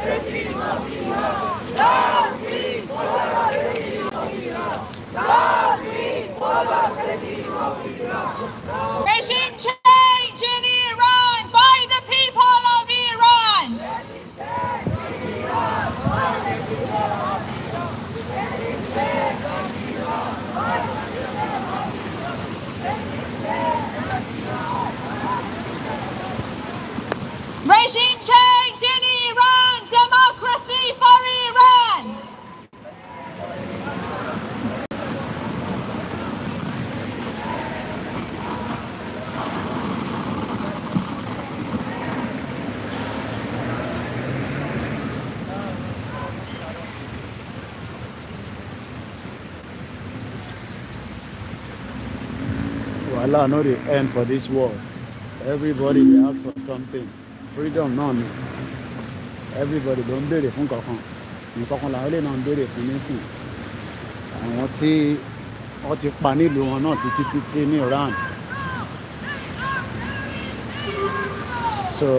regime of Iran. Long live for the regime of Iran. Long live for the regime of Iran. Regime change in Iran by the people of Iran. Regime change in Iran by the people of Iran. Regime change in Iran by the people of Iran. Regime change in Iran. Regime change in Iran. Democracy for Iran. Allah know the end for this war. Everybody dey ask for something. Freedom náà ni. Everybody ló ń béèrè fún kankan. Nǹkankan làwọn ilé náà ń béèrè fún nísìn. Àwọn tí wọ́n ti pa nílùú wọn náà títí ní Iran. So.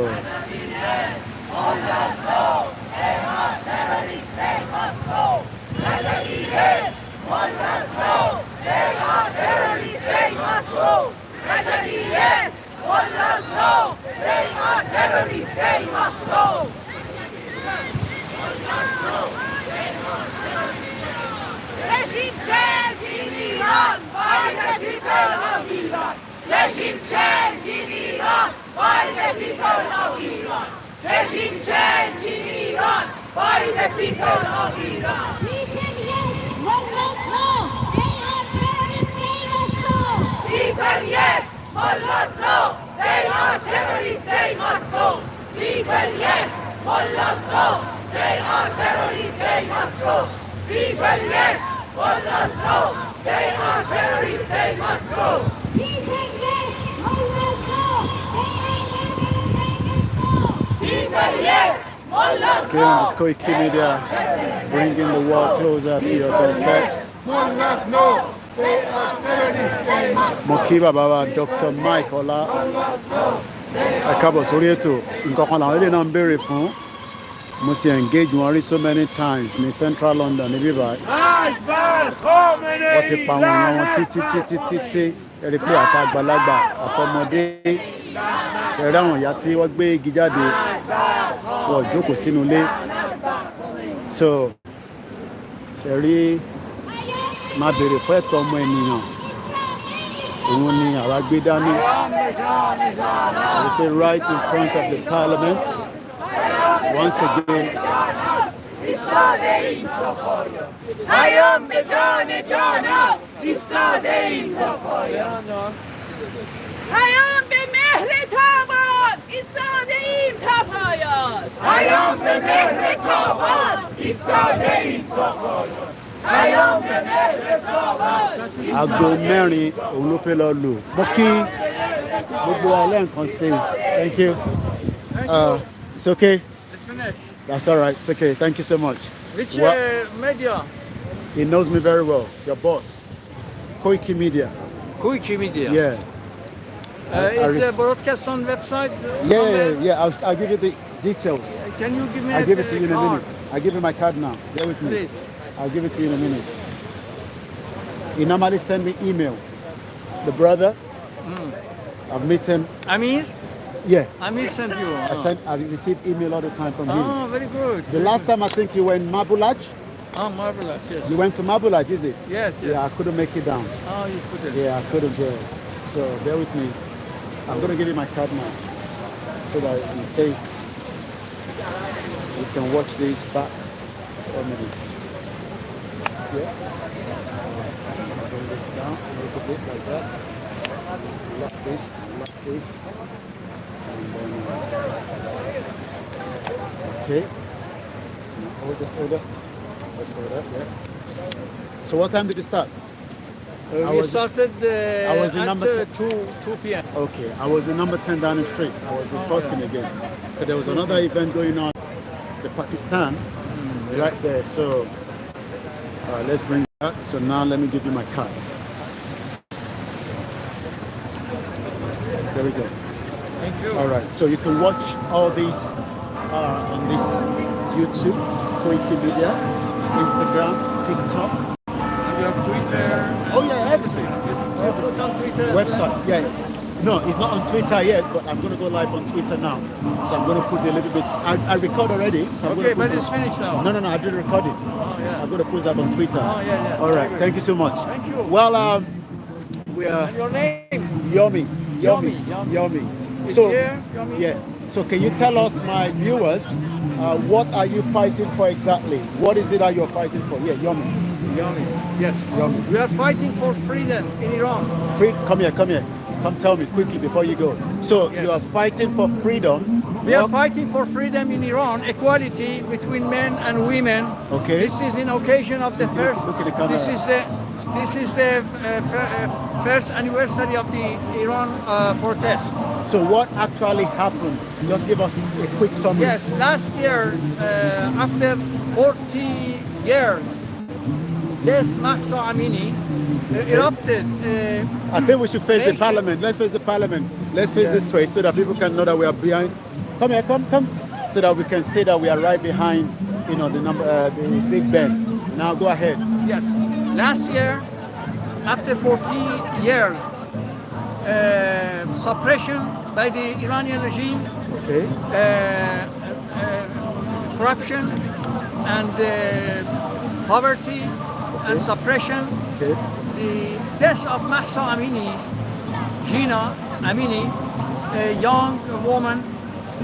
Regime change in Iran by the people of Iran. Regime change in Iran by the people of Iran. Regime change in Iran by the people of Iran. People yes, one love no. They are terrorists, they must go. People yes, Mullahs no. They are terrorists, they must go. People yes, Mullahs no. They are terrorists, they must go. People yes, Mullahs no. They are terrorists, they must go. People yes, Mullahs no. People yes, Mullahs This game is Koikimedia, bringing the world closer to your doorsteps. Mullahs no. They are terrorists, they must go. Mo kí bàbá wa Dr. Mike Ọlá. Ẹ káàbọ̀ sórí ètò. Nǹkan kan làwọn ilé náà ń béèrè fún. Mo ti engage wọn rí so many times ní Central London níbí báyìí. Wọ́n ti pa àwọn èèyàn wọn títí. Ẹ rí pé àti àgbàlagbà àtọmọdé. Ẹ rí àwọn ìyá tí wọ́n gbé igi jáde. Wọ́n jókòó sínú ilé. So ṣe rí máa béèrè fún ẹ̀tọ́ ọmọ ènìyàn. Òun ni àwa gbé dání. Ẹ rí pé right in front of the parliament. Once again. Hayam be jane jana, istadeyim tapayan. Hayam be mehre taban, istadeyim tapayan. Hayam be mehre taban, istadeyim tapayan. Hayam be mehre taban. Aago mẹ́rin òun ló fẹ́ lọ lò. Mo kí gbogbo alẹ́ nǹkan ṣe. Thank you. It's okay. It's finished. That's all right. It's okay. Thank you so much. Which What? media? He knows me very well. Your boss. Koikimedia. Koikimedia. Yeah. It's a broadcast on website. Yeah. I'll give you the details. Can you give me I'll give it to you in a card? minute. I'll give you my card now. Bear with me. Please. I'll give it to you in a minute. He normally send me email. The brother. I've met him. Amir? Yeah. Amir sent you. I receive email all the time from him. Oh, very good. The last time I think you were in Mabulaj. Oh, marvelous. Yes. You went to Mabulaj, is it? Yes. Yeah, I couldn't make it down. Oh, you couldn't. Yeah, I couldn't go. So bear with me. I'm going to give you my card now. So that in case you can watch this back for minutes. Yeah. Bring this down a little bit like that. Lock this. And then, okay. Hold this, hold that. Let's hold that, yeah. So what time did you start? We started I was in at number 2 p.m. Okay, I was in number 10 Downing Street. I was reporting again. But there was another event going on, the Pakistan, right there. So let's bring that. So now let me give you my card. There we go. Thank you. All right, so you can watch all these on this YouTube, Koikimedia, Instagram, TikTok. And you have Twitter. Oh yeah, everything. You put on Twitter. Website, yeah. No, it's not on Twitter yet, but I'm going to go live on Twitter now. So I'm going to put a little bit. I record already. So I'm Okay, going but to it's finished now. No, I did recording. Oh, yeah. I'm going to post that on Twitter. Oh, yeah. All right, thank you so much. Thank you. Well, we are And your name? Yomi. Yomi. It's So, here, Yomi? yes. So, can you tell us, my viewers, what are you fighting for exactly? What is it that you're fighting for? Yeah, Yomi. Yes. Yomi. We are fighting for freedom in Iran. Come here. Come tell me quickly before you go. So, Yes. you are fighting for freedom. We are fighting for freedom in Iran, equality between men and women. Okay. This is in occasion of the first. Look at the camera. This is the first anniversary of the Iran protest. So, what actually happened? Just give us a quick summary. Yes, last year, after 40 years, this Mahsa Amini erupted. I think we should face the nation. parliament. Let's face the parliament. Let's face this way so that people can know that we are behind. Come here, come. So that we can say that we are right behind, the Big Ben. Now go ahead. Yes, last year, after 40 years, suppression by the Iranian regime, Okay. corruption, and poverty and suppression. Okay. The death of Mahsa Amini, Gina Amini, a young woman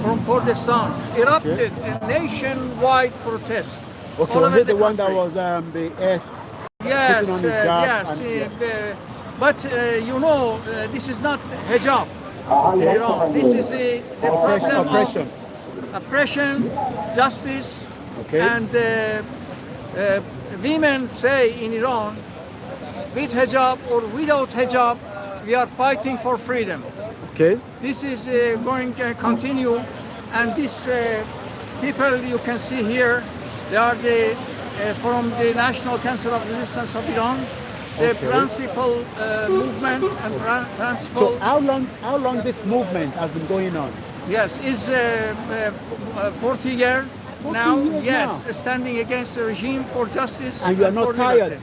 from Kurdistan, erupted a nationwide protest. Okay. all Was over it the one that country. was the air? Yes, putting on the hijab but this is not hijab. You know, this is the problem Oppression. of oppression, justice, Okay. and women say in Iran, with hijab or without hijab, we are fighting for freedom. Okay. This is going to continue, and these people you can see here, they are from the National Council of Resistance of Iran, the Okay. principal movement and principal. So how long this movement has been going on? Yes, is 40 years 40 now. years Yes, now. standing against the regime for justice. And you are not for tired? liberty.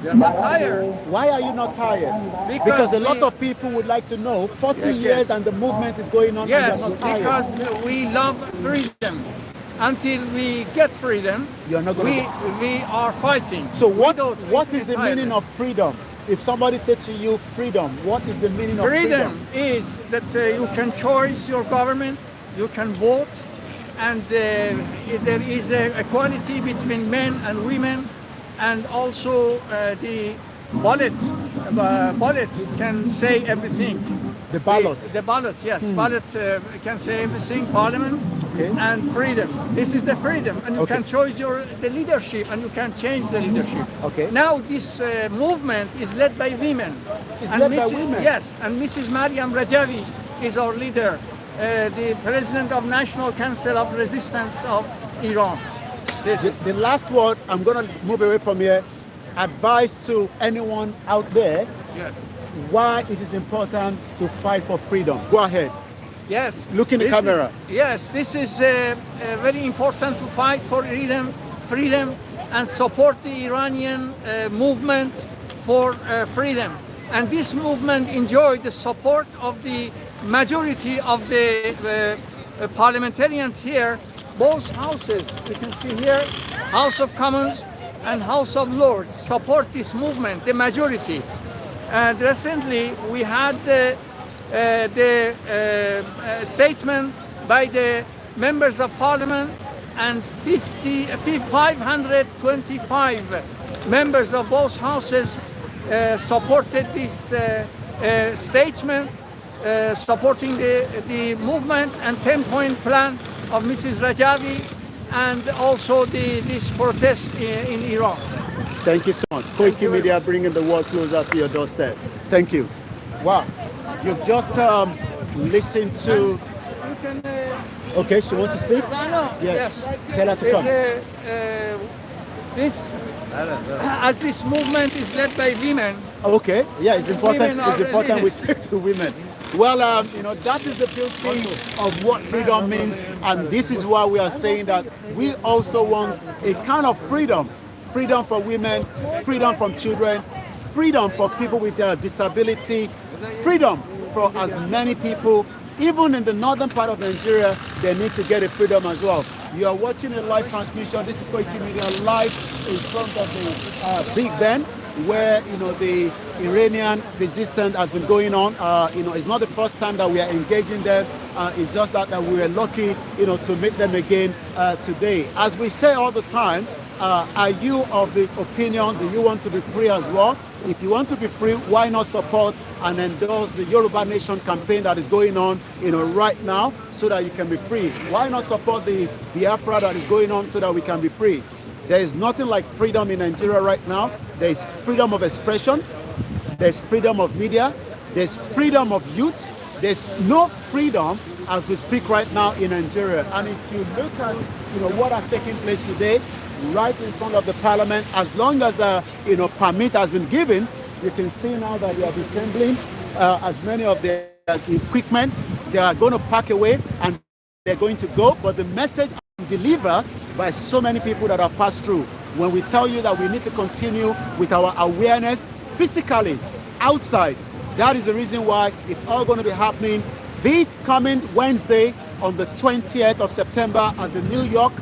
You are not tired. Why are you not tired? Because a lot we- of people would like to know. 40 Yes, years yes. and the movement is going on Yes, and you're not tired. because we love freedom. Until we get freedom, You're not gonna we are fighting. So what without is the meaning of freedom? If somebody said to you freedom, what is the meaning of freedom? freedom? Is that you can choose your government, you can vote, and there is equality between men and women, and also the ballot can say everything. The ballot. The ballot, yes. Ballot can say everything, parliament, Okay. and freedom. This is the freedom, and you Okay. can choose the leadership, and you can change the leadership. Okay. Now this movement is led by women. It's And led by women? Yes, and Mrs. Mariam Rajavi is our leader, the president of National Council of Resistance of Iran. This is The last word, I'm going to move away from here. Advice to anyone out there yes. why it is important to fight for freedom. Go ahead. Yes. Look in the This camera. Yes, this is very important to fight for freedom and support the Iranian movement for freedom. And this movement enjoyed the support of the majority of the parliamentarians here, both houses. You can see here, House of Commons and House of Lords support this movement, the majority. And recently we had the statement by the members of parliament, and 525 members of both houses supported this statement, supporting the movement and 10-point plan of Mrs. Rajavi, and also this protest in Iran. Thank you so much. Koikimedia bringing the world closer to your doorstep. Thank you. Wow. You've just listened to... You can, Okay, she wants to speak? no, Yes. yes. Tell her to There's come. this, as this movement is led by women, Okay, yeah, it's important. Women It's are important really- we speak to women. Well, you know, that is the beauty of what freedom means, and this is why we are saying that we also want a kind of freedom, freedom for women, freedom from children, freedom for people with disability, freedom for as many people. Even in the northern part of Nigeria, they need to get a freedom as well. You are watching a live transmission. This is Koikimedia live in front of the Big Ben, where you know the Iranian resistance has been going on. You know, it's not the first time that we are engaging them. It's just that we were lucky, you know, to meet them again today. As we say all the time, are you of the opinion that you want to be free as well? If you want to be free, why not support and endorse the Yoruba Nation campaign that is going on, you know, right now, so that you can be free? Why not support the Biafra that is going on so that we can be free? There is nothing like freedom in Nigeria right now. There is freedom of expression. There's freedom of media. There's freedom of youth. There's no freedom as we speak right now in Nigeria. And if you look at, you know, what has taken place today, right in front of the parliament, as long as you know, permit has been given, you can see now that they are assembling as many of their equipment. They are going to pack away and they're going to go. But the message delivered by so many people that have passed through. When we tell you that we need to continue with our awareness physically outside, that is the reason why it's all going to be happening this coming Wednesday on the 20th of September at the New York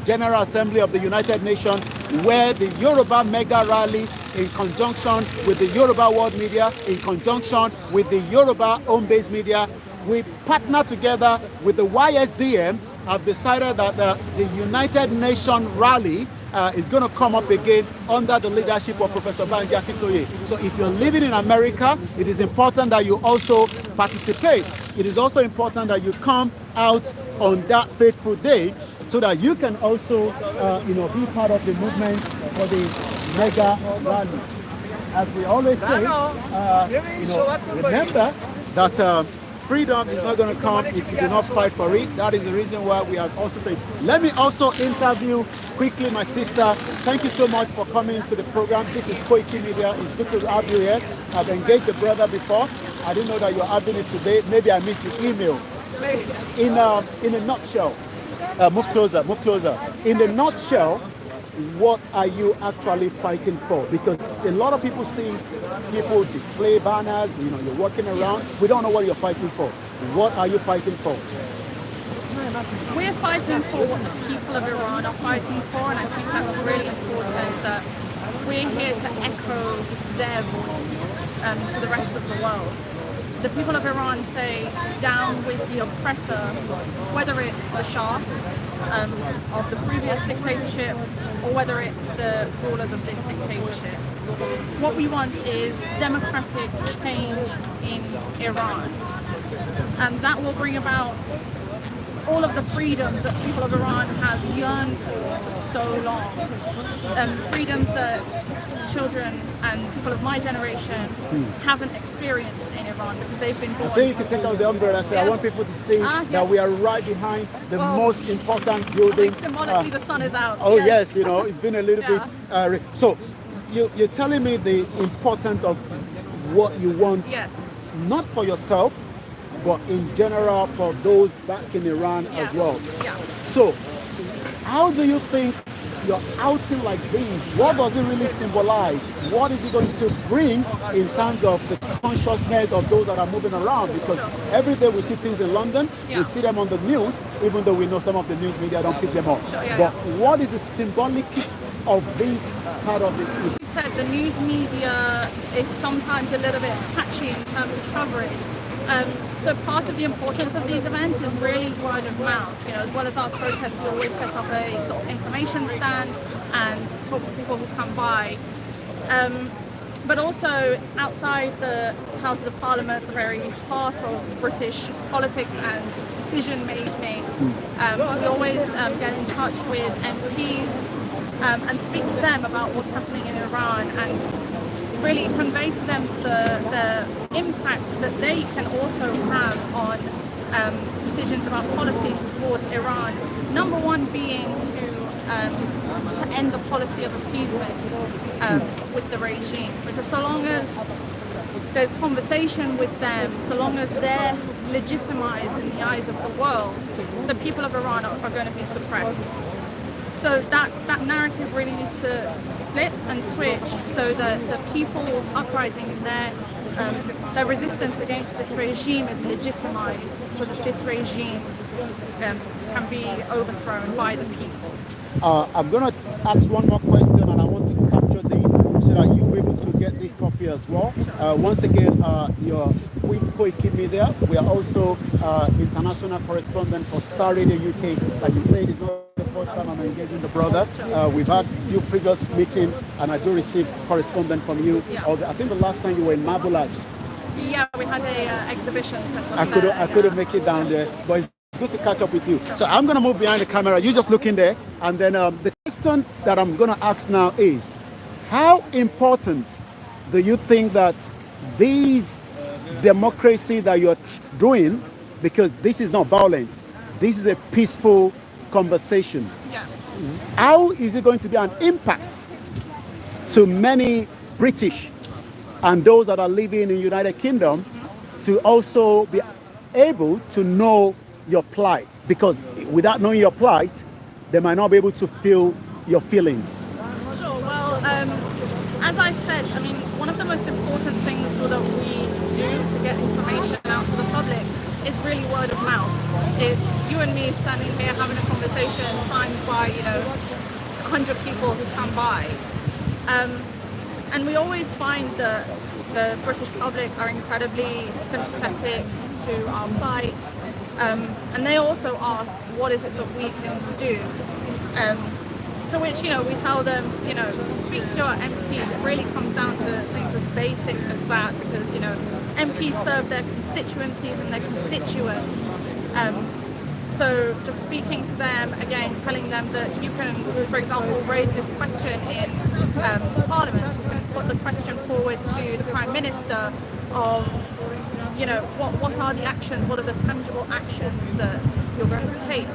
General Assembly of the United Nations, where the Yoruba mega rally in conjunction with the Yoruba World Media, in conjunction with the Yoruba home-based media, we partner together with the YSDM, have decided that the United Nations rally is going to come up again under the leadership of Professor Banji Akintoye. So if you're living in America, it is important that you also participate. It is also important that you come out on that fateful day so that you can also you know, be part of the movement for the mega rally. As we always say, you know, remember that freedom is not going to come if you do not fight for it. That is the reason why we have also said, let me also interview quickly my sister. Thank you so much for coming to the program. This is Koikimedia. It's good to have you here. I've engaged the brother before. I didn't know that you're having it today. Maybe I missed the email. In a nutshell, move closer, move closer. In a nutshell, what are you actually fighting for? Because a lot of people see people display banners, you know, you're walking around. We don't know what you're fighting for. What are you fighting for? We're fighting for what the people of Iran are fighting for, and I think that's really important that we're here to echo their voice to the rest of the world. The people of Iran say down with the oppressor, whether it's the Shah of the previous dictatorship or whether it's the rulers of this dictatorship. What we want is democratic change in Iran, and that will bring about all of the freedoms that people of Iran have yearned for so long. Freedoms that children and people of my generation haven't experienced in Iran because they've been born. I think you can take out the umbrella and say, I want people to see that we are right behind the most important building. Symbolically, the sun is out. Oh yes, you know, it's been a little bit. So you're telling me the importance of what you want, not for yourself, but in general for those back in Iran as well. So how do you think your outing like this, what does it really symbolize? What is it going to bring in terms of the consciousness of those that are moving around? Because every day we see things in London, we see them on the news, even though we know some of the news media don't pick them up. But what is the symbolic of this part of it? You said the news media is sometimes a little bit patchy in terms of coverage. So part of the importance of these events is really word of mouth. You know, as well as our protests, we always set up a sort of information stand and talk to people who come by. But also outside the Houses of Parliament, the very heart of British politics and decision making, we always get in touch with MPs and speak to them about what's happening in Iran and really convey to them the impact that they can also have on decisions about policies towards Iran. Number one being to to end the policy of appeasement with the regime, because so long as there's conversation with them, so long as they're legitimized in the eyes of the world, the people of Iran are going to be suppressed. So that narrative really needs to flip and switch, so that the people's uprising and their resistance against this regime is legitimized, so that this regime can be overthrown by the people. I'm going to ask one more question, and I want to capture these so that you'll be able to get this copy as well. Once again, you're with Koikimedia. We are also international correspondent for Star Radio UK. Like you said, it's not the first time I'm engaging the brother. We've had a few previous meetings, and I do receive correspondence from you. I think the last time you were in Mabulaj. Yeah, we had a exhibition set up I couldn't make it down there, but it's good to catch up with you. So I'm going to move behind the camera. You just look in there. And then the question that I'm going to ask now is, how important do you think that these democracy that you're doing, because this is not violent, this is a peaceful conversation. Yeah. How is it going to be an impact to many British and those that are living in the United Kingdom to also be able to know your plight? Because without knowing your plight, they might not be able to feel your feelings. Sure. Well, as I've said, I mean, one of the most important things that we do to get information out to the public is really word of mouth. It's you and me standing here having a conversation times by, 100 people who come by. And we always find that the British public are incredibly sympathetic to our plight. And they also ask, what is it that we can do? To which, we tell them, speak to your MPs. It really comes down to things as basic as that, because, MPs serve their constituencies and their constituents. So just speaking to them, again, telling them that you can, for example, raise this question in Parliament. You can put the question forward to the Prime Minister of, what are the actions, what are the tangible actions that you're going to take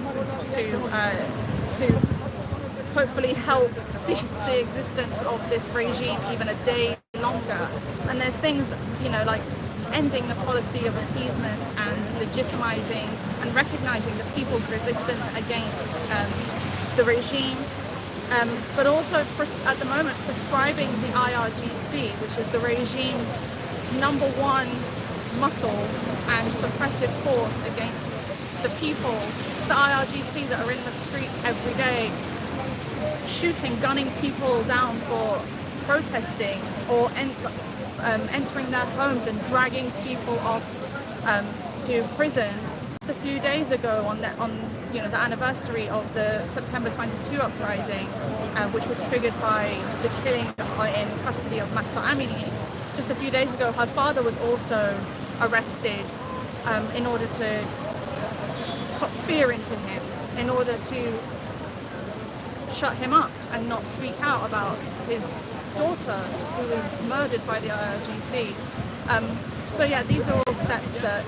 to hopefully help cease the existence of this regime even a day longer. And there's things, like ending the policy of appeasement and legitimizing and recognizing the people's resistance against the regime, but also at the moment prescribing the IRGC, which is the regime's #1 muscle and suppressive force against the people. It's the IRGC that are in the streets every day shooting, gunning people down for protesting, or entering their homes and dragging people off to prison. Just a few days ago, on the anniversary of the September 22 uprising, which was triggered by the killing in custody of Mahsa Amini, just a few days ago, her father was also arrested in order to put fear into him, in order to shut him up and not speak out about his daughter who was murdered by the IRGC. So yeah, these are all steps that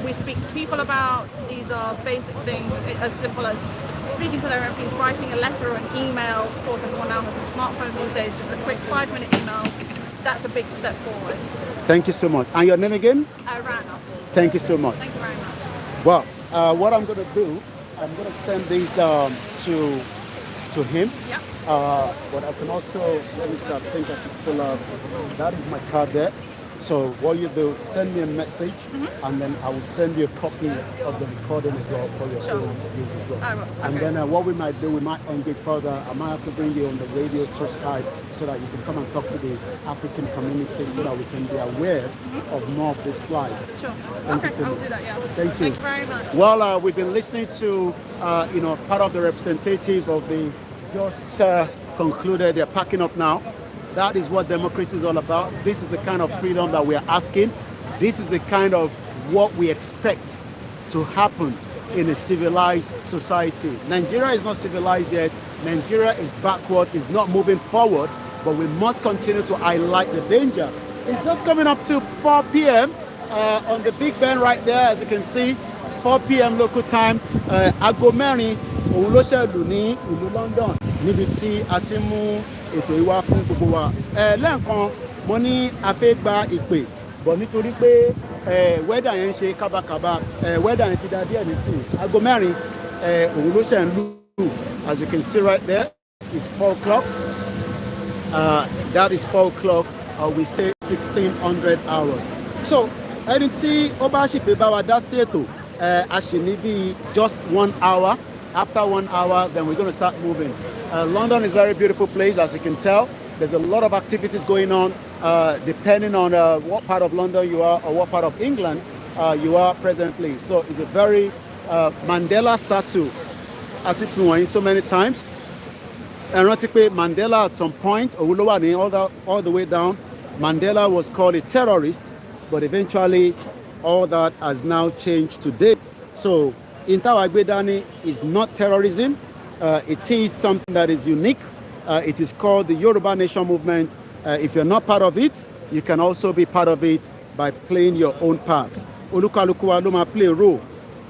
we speak to people about. These are basic things as simple as speaking to their MPs, writing a letter or an email. Of course, everyone now has a smartphone these days, just a quick 5-minute email. That's a big step forward. Thank you so much. And your name again? Rana. Thank you so much. Thank you very much. Well, what I'm going to do, I'm going to send these to him. Yeah. But I can also, let me see, I think I should pull out, that is my card there. So what you do, send me a message, and then I will send you a copy of the recording as well for your own use as well. Oh, okay. And then what we might do, we might engage further. I might have to bring you on the radio through Skype so that you can come and talk to the African community so that we can be aware of more of this flight. Sure. Thank Okay, you so I'll much. do that, yeah. Thank you. Thank you very much. Well, we've been listening to, part of the representative of the just concluded. They're packing up now. That is what democracy is all about. This is the kind of freedom that we are asking. This is the kind of what we expect to happen in a civilized society. Nigeria is not civilized yet. Nigeria is backward, is not moving forward, but we must continue to highlight the danger. It's just coming up to 4 p.m. On the Big Ben right there, as you can see, 4 p.m. local time. Agomeri òun ló ṣẹ̀lù ní ìlú London níbi tí a ti mú ètò ìwà fún gbogbo wa. Lẹ́ẹ̀kan mo ní a fẹ́ gba ìpè bọ̀ nítorí pé wẹ́dà yẹn ń ṣe kábàkàbà, wẹ́dà yẹn ti da díẹ̀ nísìnyí aago mẹ́rin òun ló ṣẹ̀ ń lù. As you can see right there, it's 4 o'clock. That is 4 o'clock, we say 1600 hours. So ẹni tí ó bá ṣì fẹ́ bá wa dá sí ètò, a ṣì ní bí just 1 hour. After 1 hour, then we're going to start moving. London is a very beautiful place, as you can tell. There's a lot of activities going on, depending on what part of London you are or what part of England you are presently. So it's a very Mandela statue. I've seen so many times. And Mandela at some point, all the way down, Mandela was called a terrorist, but eventually all that has now changed today. So Intawagbedani is not terrorism. It is something that is unique. It is called the Yoruba Nation Movement. If you're not part of it, you can also be part of it by playing your own part. Olukaluku wa ló máa play role.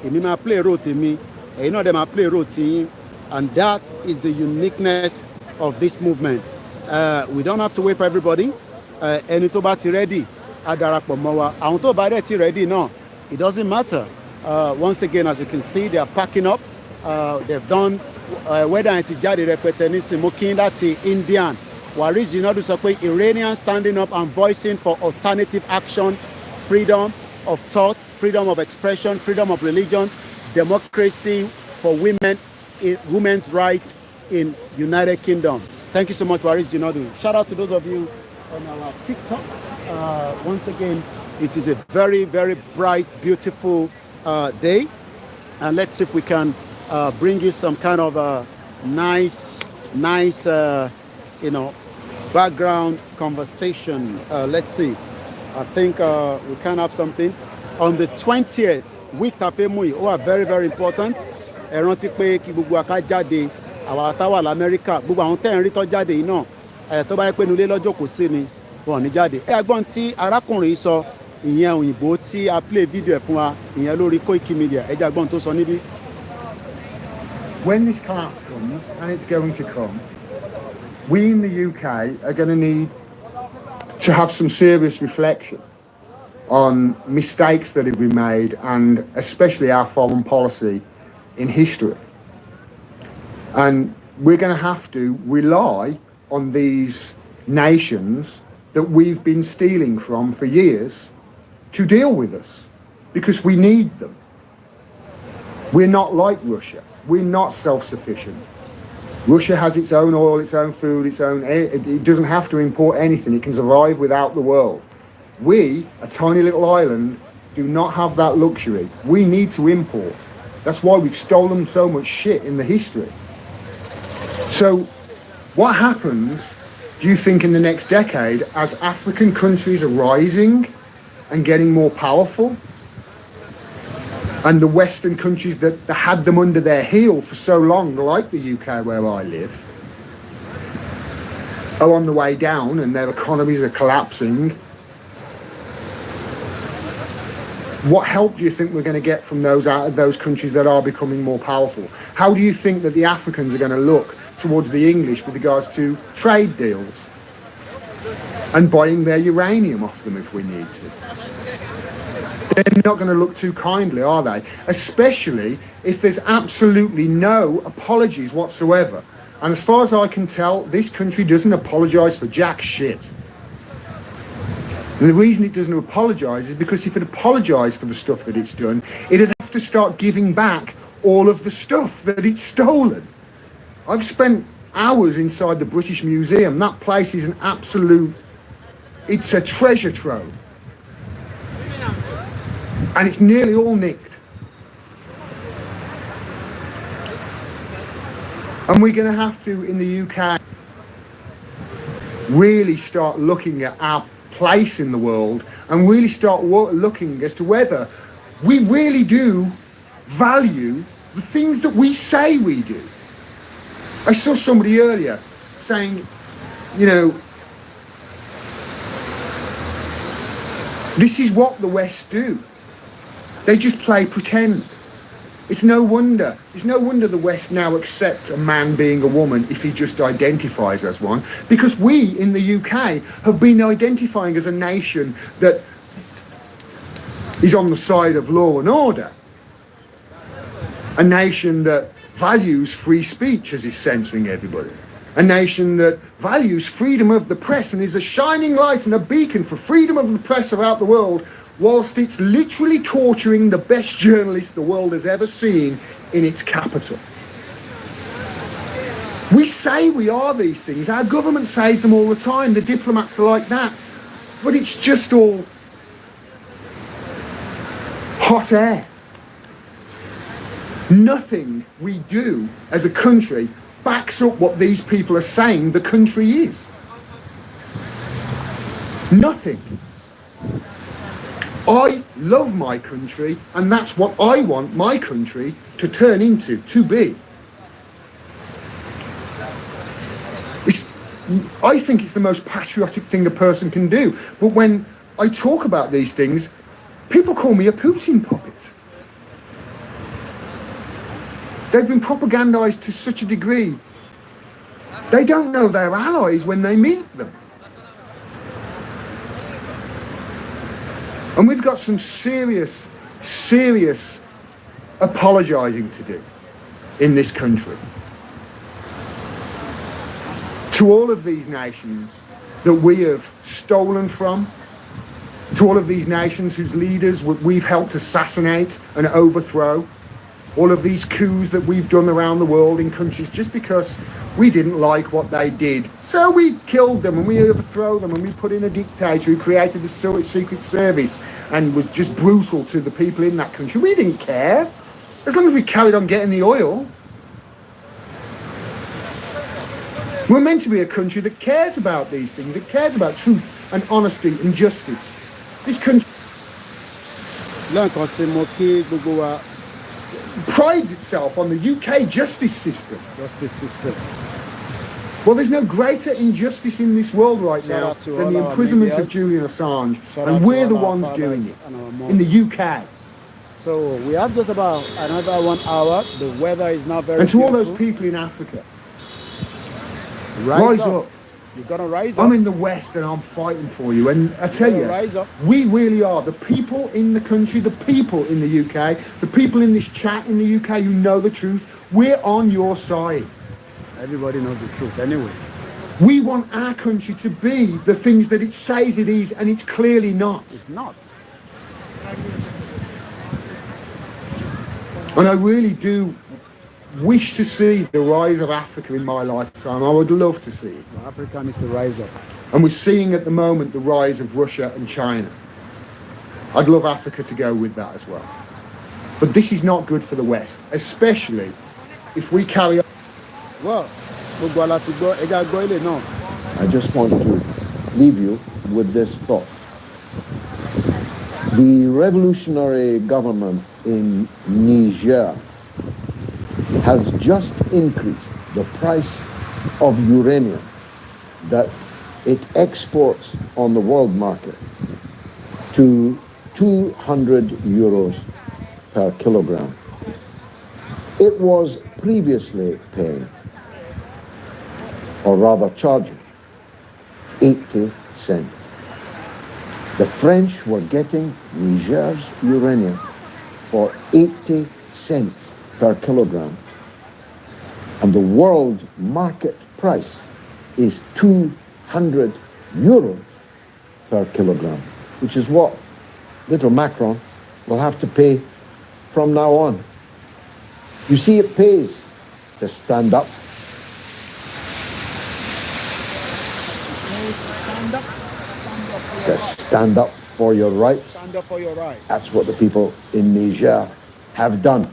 Èmi máa play role tèmi. Ẹ̀yin náà dẹ̀ máa play role tiyín. And that is the uniqueness of this movement. We don't have to wait for everybody. Ẹni tó bá ti ready, á darapọ̀ mọ́ wa. Àwọn tó bá dẹ̀ ti ready náà, it doesn't matter. Once again, as you can see, they are packing up. They've done whether it's jáde rẹpẹtẹ ní simokin láti Indian. Waris Jinadu sọ pé Iranian standing up and voicing for alternative action, freedom of thought, freedom of expression, freedom of religion, democracy for women, women's rights in United Kingdom. Thank you so much, Waris Jinadu. Shout out to those of you on our TikTok. Once again, it is a very, very bright, beautiful day, and let's see if we can bring you some kind of nice background conversation. Let's see. I think we can have something on the 20th week tafemui. Oh, very, very important. Ẹ rántí pé kí gbogbo aká jáde, àwa tá wà l'Amẹ́ríkà, gbogbo àwọn tẹ́ ń rí tó jáde yìí náà, tó bá yẹ pé nulẹ̀ lọ́jọ́ kò sí ni, bọ̀ ní jáde. Agbọ́n tí arákùnrin sọ, ìyẹn òyìnbó tí a play video ẹ̀ fún wa, ìyẹn lórí Koikimedia. Ẹ jẹ́ agbọ́n tó sọ níbí. When this collapse comes, and it's going to come, we in the UK are going to need to have some serious reflection on mistakes that have been made, and especially our foreign policy in history. And we're going to have to rely on these nations that we've been stealing from for years to deal with us, because we need them. We're not like Russia. We're not self-sufficient. Russia has its own oil, its own food, its own... It doesn't have to import anything. It can survive without the world. We, a tiny little island, do not have that luxury. We need to import. That's why we've stolen so much shit in the history. So what happens, do you think, in the next decade as African countries are rising and getting more powerful, and the Western countries that had them under their heel for so long, like the UK where I live, are on the way down and their economies are collapsing? What help do you think we're going to get from those countries that are becoming more powerful? How do you think that the Africans are going to look towards the English with regards to trade deals and buying their uranium off them if we need to? They're not going to look too kindly, are they? Especially if there's absolutely no apologies whatsoever. And as far as I can tell, this country doesn't apologise for jack shit. And the reason it doesn't apologise is because if it apologised for the stuff that it's done, it'd have to start giving back all of the stuff that it's stolen. I've spent hours inside the British Museum. That place is an absolute... It's a treasure trove. And it's nearly all nicked. And we're going to have to, in the UK, really start looking at our place in the world and really start looking as to whether we really do value the things that we say we do. I saw somebody earlier saying, you know, this is what the West do. They just play pretend. It's no wonder the West now accept a man being a woman if he just identifies as one, because we in the UK have been identifying as a nation that is on the side of law and order, a nation that values free speech as is censoring everybody, a nation that values freedom of the press and is a shining light and a beacon for freedom of the press throughout the world, whilst it's literally torturing the best journalists the world has ever seen in its capital. We say we are these things, our government says them all the time, the diplomats are like that, but it's just all hot air. Nothing we do as a country backs up what these people are saying the country is. Nothing. I love my country, and that's what I want my country to turn into, to be. I think it's the most patriotic thing a person can do. But when I talk about these things, people call me a Putin puppet. They've been propagandized to such a degree. They don't know their allies when they meet them. And we've got some serious apologising to do in this country. To all of these nations that we have stolen from, to all of these nations whose leaders we've helped assassinate and overthrow, all of these coups that we've done around the world in countries just because we didn't like what they did. So we killed them and we overthrew them and we put in a dictator who created the secret service and was just brutal to the people in that country. We didn't care, as long as we carried on getting the oil. We're meant to be a country that cares about these things, that cares about truth and honesty and justice. This country prides itself on the UK justice system. Well, there's no greater injustice in this world right now than the imprisonment of Julian Assange, and we're the ones doing it in the UK. So we have just about another 1 hour. The weather is not very And to all beautiful. those people in Africa, Rise rise up. You're gonna rise up. I'm in the West and I'm fighting for you. And I tell you, rise up. we really are. The people in the country, the people in the UK, the people in this chat in the UK who know the truth, we're on your side. Everybody knows the truth anyway. We want our country to be the things that it says it is, and it's clearly not. It's not. And I really do wish to see the rise of Africa in my lifetime. I would love to see it. Africa needs to rise up. And we're seeing at the moment the rise of Russia and China. I'd love Africa to go with that as well. But this is not good for the West, especially if we carry on. Well, I just want to leave you with this thought. The revolutionary government in Niger has just increased the price of uranium that it exports on the world market to 200 euros per kilogram. It was previously paying, or rather charging, 80 cents. The French were getting Niger's uranium for 80 cents per kilogram. And the world market price is 200 euros per kilogram, which is what little Macron will have to pay from now on. You see, it pays to stand up. To stand up for your rights. Stand up for your rights. That's what the people in Niger have done.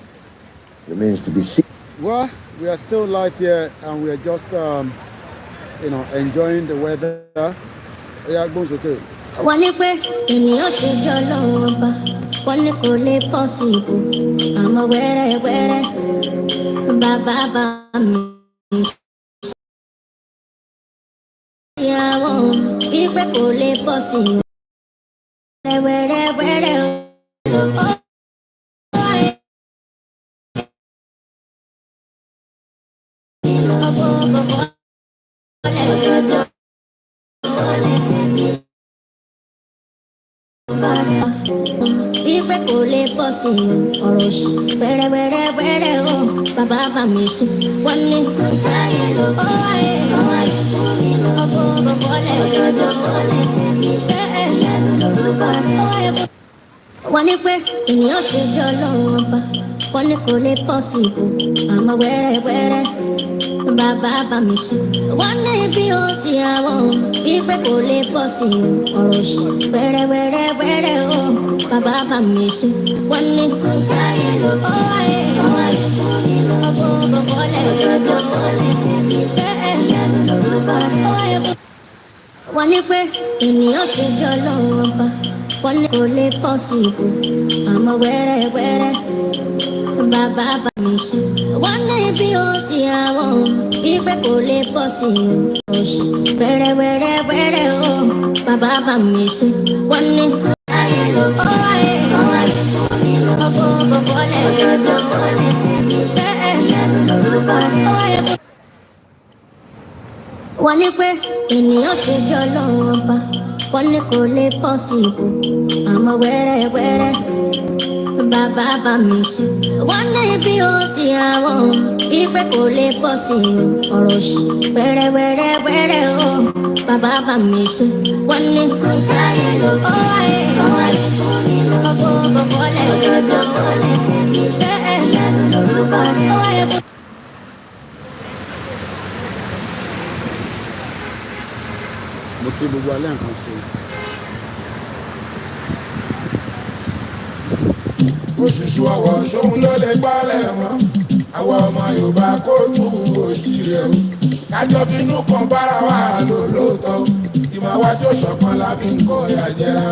Remains to be seen. Well, we are still live here and we are just, enjoying the weather. Yeah, goes okay. wọ́n ní pé ènìyàn ṣe jọ lọ́wọ́ ọba wọ́n ní kò lè pọ́sibù àmọ́ wẹ́rẹ́wẹ́rẹ́ bàbá bá mi. ìyàwó wípé kò lè pọ́sibù wẹ́rẹ́wẹ́rẹ́. Wípé kò lè bọ́ sí ọ̀rọ̀ òṣì wẹ́rẹ́wẹ́rẹ́wẹ́rẹ́ o bàbá bá mi ṣe wọ́n ní. Sáyé ló bọ́ ayé ọkọ̀ bọ̀bọ̀lẹ̀ wọ́n ní pé ènìyàn ṣe bí ọlọ́run ọba wọ́n ní kò lè bọ́ sí ibò àmọ́ wẹ́rẹ́wẹ́rẹ́ bàbá bá mi ṣe wọ́n ní bí ó sì àwọn wípé kò lè bọ́ sí ọ̀rọ̀ òṣì wẹ́rẹ́wẹ́rẹ́wẹ́rẹ́ o bàbá bá mi ṣe wọ́n ní. Sáyé ló bọ́ ayé ọkọ̀ bọ̀bọ̀lẹ̀ wọ́n ní pé ènìyàn ṣe bí ọlọ́run ọba wọ́n ní kò lè bọ́ sí ibò àmọ́ wẹ́rẹ́wẹ́rẹ́ bàbá bá mi ṣe wọ́n ní bí ó sì àwọn wípé kò lè bọ́ sí òṣì wẹ́rẹ́wẹ́rẹ́wẹ́rẹ́ o bàbá bá mi ṣe wọ́n ní. Ayé ló bọ́ ayé ọkọ̀ bọ̀bọ̀lẹ̀ wọ́n ní pé ènìyàn ṣe bí ọlọ́run ọba wọ́n ní kò lè bọ́ sí ibò àmọ́ wẹ́rẹ́wẹ́rẹ́ bàbá bá mi ṣe wọ́n ní bí ó sì àwọn wípé kò lè bọ́ sí ọ̀rọ̀ òṣì wẹ́rẹ́wẹ́rẹ́wẹ́rẹ́ o bàbá bá mi ṣe wọ́n ní. Sáyé ló bọ́ ayé ọkọ̀ bọ̀bọ̀lẹ̀ mo kí gbogbo alẹ́ nǹkan ṣe. Òṣùṣù ọwọ́ ṣóun ló lè gbálẹ̀ mọ́ àwọn ọmọ Yorùbá kó tú òjìrè o kájọ finú kan bára wa lò lóòótọ́ ìmọ̀ wájú ṣọ̀kan lábí nǹkan ìyàjẹ́ra.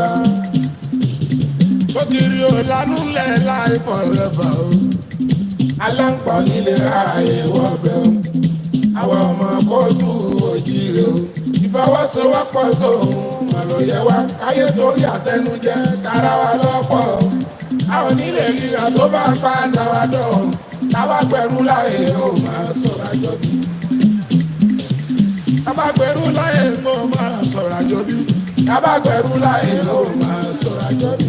Ó ti rí o lánú lẹ̀ láì fọ̀rẹ́fà o aláǹpọ̀ nílé ààyè wọ̀bẹ̀ o àwọn ọmọ kó tú òjìrè o ìfọwọ́sowọ́pọ̀ sóhun àlòyẹ wa káyé torí àtẹnujẹ kára wa lọ́pọ̀ àwọn onílé ríra tó bá padà wá dọ̀hún táwa gbẹ̀rú láyé ó máa sọ̀rọ̀ àjọ bí. táwa gbẹ̀rú láyé ó máa sọ̀rọ̀ àjọ bí. táwa gbẹ̀rú láyé ó máa sọ̀rọ̀ àjọ bí.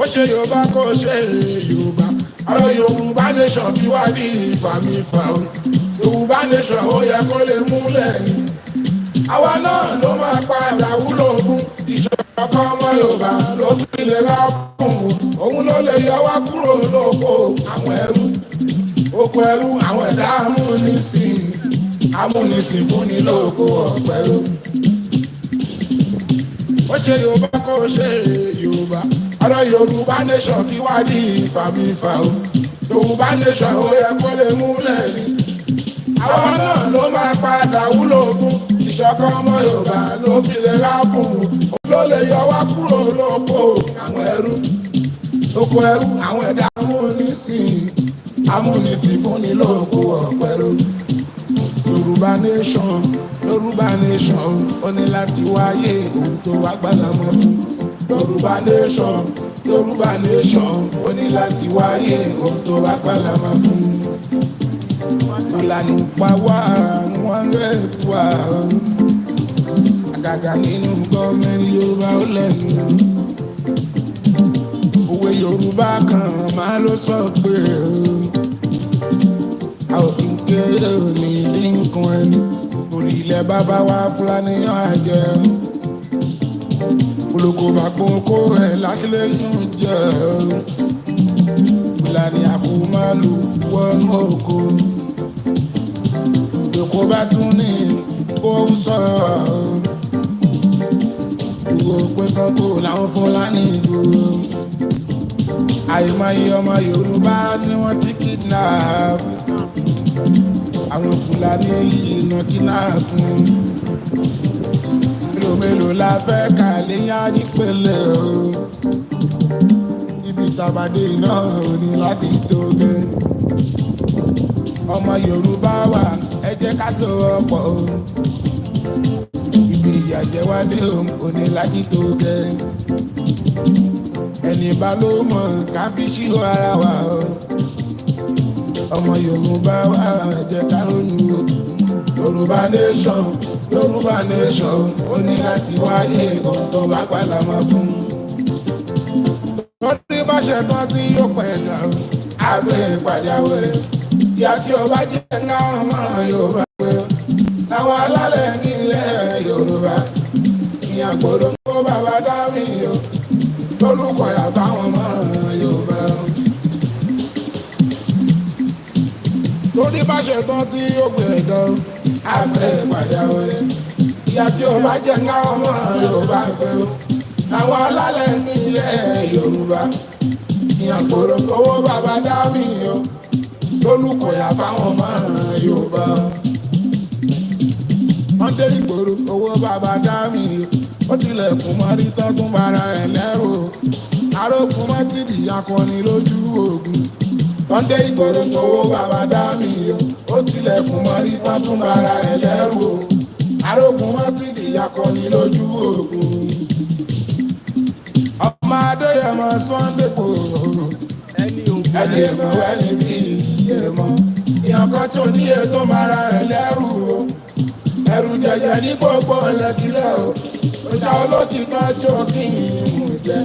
ó ṣe Yorùbá kó ṣe Yorùbá ọ̀rọ̀ Yorùbá nation bí wá bí ìfàmìfà o Yorùbá nation ó yẹ kó lè múlẹ̀ ni àwa náà ló máa padà wúlò fún ìṣọ̀kan ọmọ Yorùbá ló fi lè rà fún òun ló lè yọ wá kúrò lóko àwọn ẹrú oko ẹrú àwọn ẹ̀dá amúnisìn fúnni lóko ọ̀pẹ̀rú. ó ṣe Yorùbá kó ṣe Yorùbá ọ̀rọ̀ Yorùbá nation kí wá di ìfàmìfà o Yorùbá nation ó yẹ kó lè múlẹ̀ ni àwọn náà ló máa padà wúlò fún ìṣọ̀kan ọmọ Yorùbá ló fi lè rábùn ló lè yọ wá kúrò lóko àwọn ẹrú oko ẹrú àwọn ẹ̀dá amúnisìn fúnni lóko ọ̀pẹ̀rú. Yorùbá nation ó ní láti wáyé ohun tó wá gbàlámọ́ fún Yorùbá nation ó ní láti wáyé ohun tó wá gbàlámọ́ fún. Fúlàní pa wá wọ́n rẹ̀ wá àgàgà nínú gọ́ọ̀mẹ̀ntì Yorùbá ó lẹ́nu. Òwe Yorùbá kan máa ló sọ pé a ò kí n kéré òní ní nǹkan ẹni orí ilẹ̀ bàbá wa Fúlàní àjẹ́ olóko bàkókó ẹ̀ lákìlẹ́yìn jẹ́ Fúlàní àkómálù wọnú oko. Èkó bá tún ní kó sọ̀rọ̀ ìwò pé kan kó láwọn Fúlàní dúró. Àìmọye ọmọ Yorùbá ni wọ́n ti kidnap. Àwọn Fúlàní yìí iná kidnap wọn. Mélòó la fẹ́ kà léyà nípele o. Ibi ìtàbàdé iná ò ní láti tó gẹ́. Ọmọ Yorùbá wà ẹ jẹ́ ká sowọ́pọ̀ o. Ibi ìyàjẹ́wádé ò ní láti tó gẹ́. Ẹni bá ló mọ̀ ká fi ṣírò ara wa o. ọmọ Yorùbá wa jẹ́ ká ronú o. Yorùbá nation, Yorùbá nation, ó ní láti wáyé kan tó bá pàlà máa fún. Lórí bá ṣe tán tí yóò pẹ̀ dà o, àgbẹ̀ ìpàdé àwẹ̀rẹ̀. Ìyá tí o bá jẹ́ ká ọmọ Yorùbá pé àwọn alálẹ̀ nílẹ̀ Yorùbá. Ìyàgbọ́dọ̀ kó bàbá dá mi o, lórúkọ yàtọ̀ àwọn ọmọ Yorùbá. Lórí bá ṣe tán tí ó gbé ẹ̀dọ́, àgbẹ̀ ìpàdé àwẹ̀rẹ̀. Ìyá tí ó bá jẹ́ ká ọmọ Yorùbá pé o, àwọn alálẹ̀ nílẹ̀ Yorùbá. Ìyàgbọ́dọ̀ kówó bàbá dá mi o, lórúkọ yàtọ̀ àwọn ọmọ Yorùbá. Wọ́n dé ìgboro owó bàbá dá mi o, ó tilẹ̀kùn mọ́rí tán tún bára ẹ̀ lẹ́rù o. Arógun mọ́tìrì akọni lójú ogun. Wọ́n dé ìgboro owó bàbá dá mi o, ó tilẹ̀kùn mọ́rí tán tún bára ẹ̀ lẹ́rù o. Arógun mọ́tìrì akọni lójú ogun. Ọmọ Adéyẹmọ Sunday Igboho, ẹni èmọ̀ ẹni bí èmọ̀. Ìyànkan tó ní ètò bára ẹ̀ lẹ́rù o. Ẹ̀rù jẹjẹ ní gbogbo ẹlẹ́kìlẹ̀ o. Ọjà olótìtọ́ tí ó kí ìmú jẹ.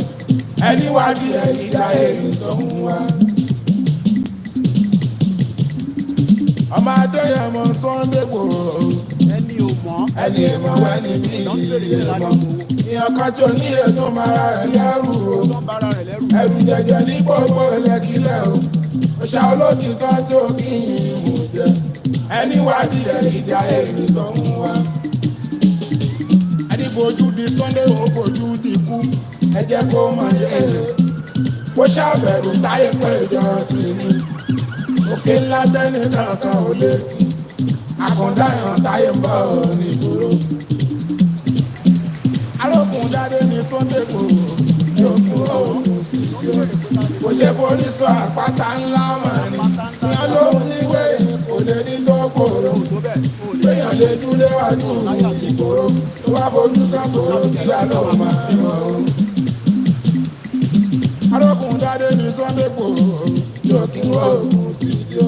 Ẹni wádìí ẹ̀yìn dá èyí tó ń wá. Ọmọ Adéyẹmọ Sunday Igboho, ẹni èmọ̀ ẹni bí èmọ̀. Ìyànkan tó ní ètò bára ẹ̀ lẹ́rù o. Ẹ̀rù jẹjẹ ní gbogbo ẹlẹ́kìlẹ̀ o. Ọjà olótìtọ́ tí ó kí ìmú jẹ. Ẹni wádìí ẹ̀yìn dá èyí tó ń wá. Ẹni bojú di Sunday ó bojú di kú. Ẹ jẹ́ kó mọ̀ yé kó ṣàbẹ̀rù táyé pé ìjọsìn ni. Òkè ńlá tẹ́ni kankan ò létí. Àkàndá ìhàn táyé ń bọ̀ nígboro. Arógun dáadé ní Sunday Igboho, yóò kúrò òkun sí yó. Kò ṣe forí sọ àpáta ńlá mọ̀ ni. Ìyá lóhun níwé kò lè ní tó kòrò. Péyàn lè dúlé wájú ìgboro. Tó bá fojú kan kòrò kí á lọ́wọ́ máa ń wọ̀ o. Arógun dáadé ní Sunday Igboho, yóò kúrò òkun sí yó.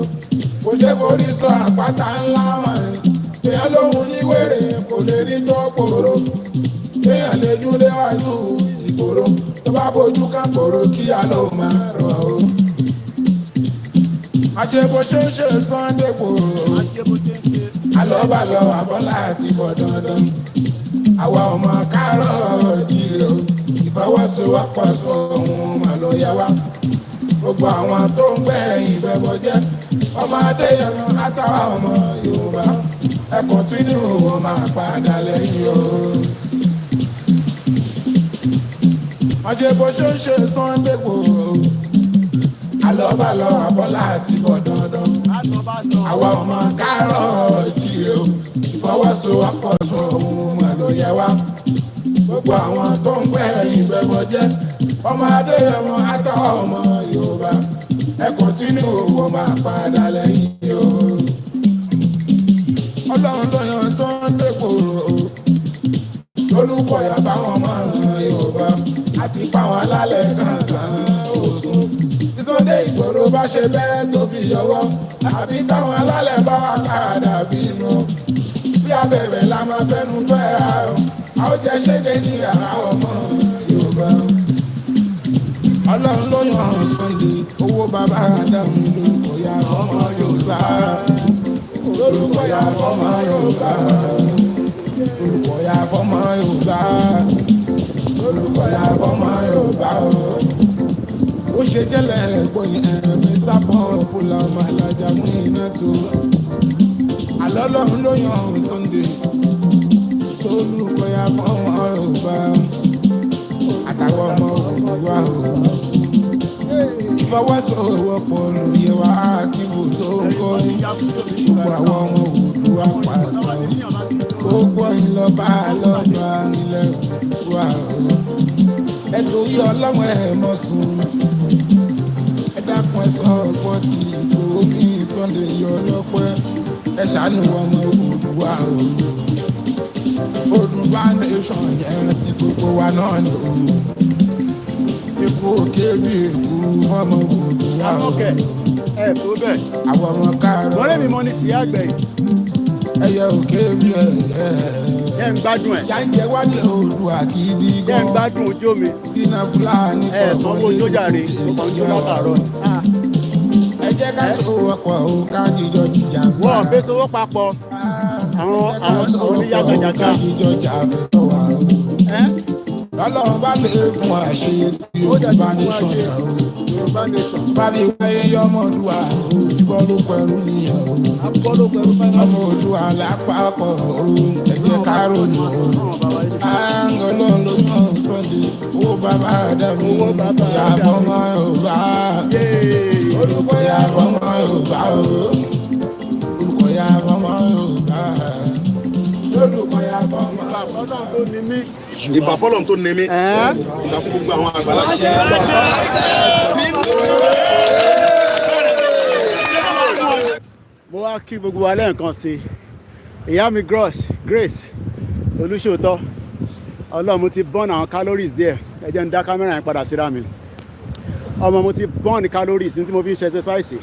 Kò ṣe forí sọ àpáta ńlá mọ̀ ni. Ìyá lóhun níwé kò lè ní tó kòrò. Péyàn lè dúlé wájú ìgboro. Tó bá fojú kan kòrò kí á lọ́wọ́ máa rọ̀ o. Àjẹbó ṣe ń ṣe Sunday Igboho, alọ́balọ̀ àbọ́lá àti bọ̀ dandan. Àwa ọmọ kárọ̀ ìdílé o, ìfọwọ́sowọ́pọ̀ sọ ohun mà ló yẹ wá. Gbogbo àwọn tó ń gbẹ̀yìn bẹ́bọ̀ jẹ́ ọmọ Adéyẹmọ àtàwọn ọmọ Yorùbá. Ẹ kọ̀ntínú wọn máa padà lẹ́yìn o. Àjẹbó ṣe ń ṣe Sunday Igboho, alọ́balọ̀ àbọ́lá àti bọ̀ dandan. Àwa ọmọ kárọ̀ ìdílé o, ìfọwọ́sowọ́pọ̀ sọ ohun mà ló yẹ wá. Gbogbo àwọn tó ń gbẹ̀yìn bẹ́bọ̀ jẹ́ ọmọ Adéyẹmọ àtàwọn ọmọ Yorùbá. Ẹ kọ̀ntínú wọn máa padà lẹ́yìn o. Ọlọ́run ló yan Sunday Igboho, lórúkọ yàtọ̀ àwọn ọmọ Yorùbá. Àti pàwọn alálẹ̀ kankan òsùn. Sunday Igboho bá ṣe bẹ́ẹ̀ tó fi yọwọ́. Àbí táwọn alálẹ̀ bá wà káàdà bínú. Bí abẹ̀rẹ̀ la máa fẹ́nu fẹ́ra o. A ó jẹ́ ṣéde ní àwọn ọmọ Yorùbá. Ọlọ́run ló yan Sunday, owó bàbá Ádámù lórúkọ ya ọmọ Yorùbá. Lórúkọ ya ọmọ Yorùbá. Lórúkọ ya ọmọ Yorùbá. Lórúkọ ya ọmọ Yorùbá o. Ó ṣe jẹ́lẹ̀ ẹ̀gbọ́n ẹ̀mí sábọ̀ fúlà ọmọ alájà mú iná tó. Àlọ́ Ọlọ́run ló yan Sunday, lórúkọ ya ọmọ Yorùbá. Àtàwọn ọmọ Yorùbá o. Ìfọwọ́sowọ́pọ̀ lórí ẹwà kíbo tó ń kọ́ ní. Gbogbo àwọn ọmọ Yorùbá pàtó. Gbogbo ìlọ́ba lọ́dọ̀ àmìlẹ̀ wà o. Ẹ torí Ọlọ́run ẹ̀ mọ̀ sùn. Ẹ dákun ẹ sọ ọ̀pọ̀ tí Igboho kí Sunday yọ lọ́pẹ́. Ẹ ṣàánú ọmọ Yorùbá o. Yorùbá nation yẹn ti gbogbo wa náà lò ó. Èkó òkè bí èkó ọmọ Yorùbá o. ẹ tó bẹ́ẹ̀. àwọn ọmọ káàárọ̀. mọ́rẹ́ mi mọ́ ní sí àgbẹ̀ yìí. ẹyẹ òkè bí ẹyẹ. ẹ ń gbádùn ẹ̀. jáde wálé Oòduà kì í bí gan. ẹ ń gbádùn ojó mi. tínà Fúlàní ẹ sanwó ojó jàre mo kàn jó látàárọ̀. ẹ jẹ́ ká sowọ́pọ̀ o ká jíjọ jíjà. wọ́n fẹ́ sowó papọ̀ àwọn oníyàgbẹ̀jàgbà. ká jíjọ jà fẹ́ wà o. lọ́lọ́run bá lè fún wa ṣe Yorùbá nation yà o. bábí wáyé yọmọ Oòduà o ti bọ́ ló pẹ̀lú nìyẹn o. ọmọ Oòduà lápapọ̀ o ẹ jẹ́ ká ronú o. Ọlọ́run ló yàn Sunday owó bàbá Ádámù ìyá fọmọ Yorùbá olùkọ́ yà fọmọ Yorùbá o olùkọ́ yà fọmọ Yorùbá olùkọ́ yà fọmọ Yorùbá. Ìbà fọ́lọ́run tó ní mí ìbà fún gbogbo àwọn àgbàlagbà. mo wá kí gbogbo wa lẹ́ẹ̀kan sí ìyá mi Grace Olúṣòótọ́ Ọlọ́run mo ti burn àwọn calories díẹ̀ ẹ jẹ́ ń dá kámẹ́rà yẹn padà síra mi ọmọ mo ti burn calories ní tí mo fi ń ṣe exercise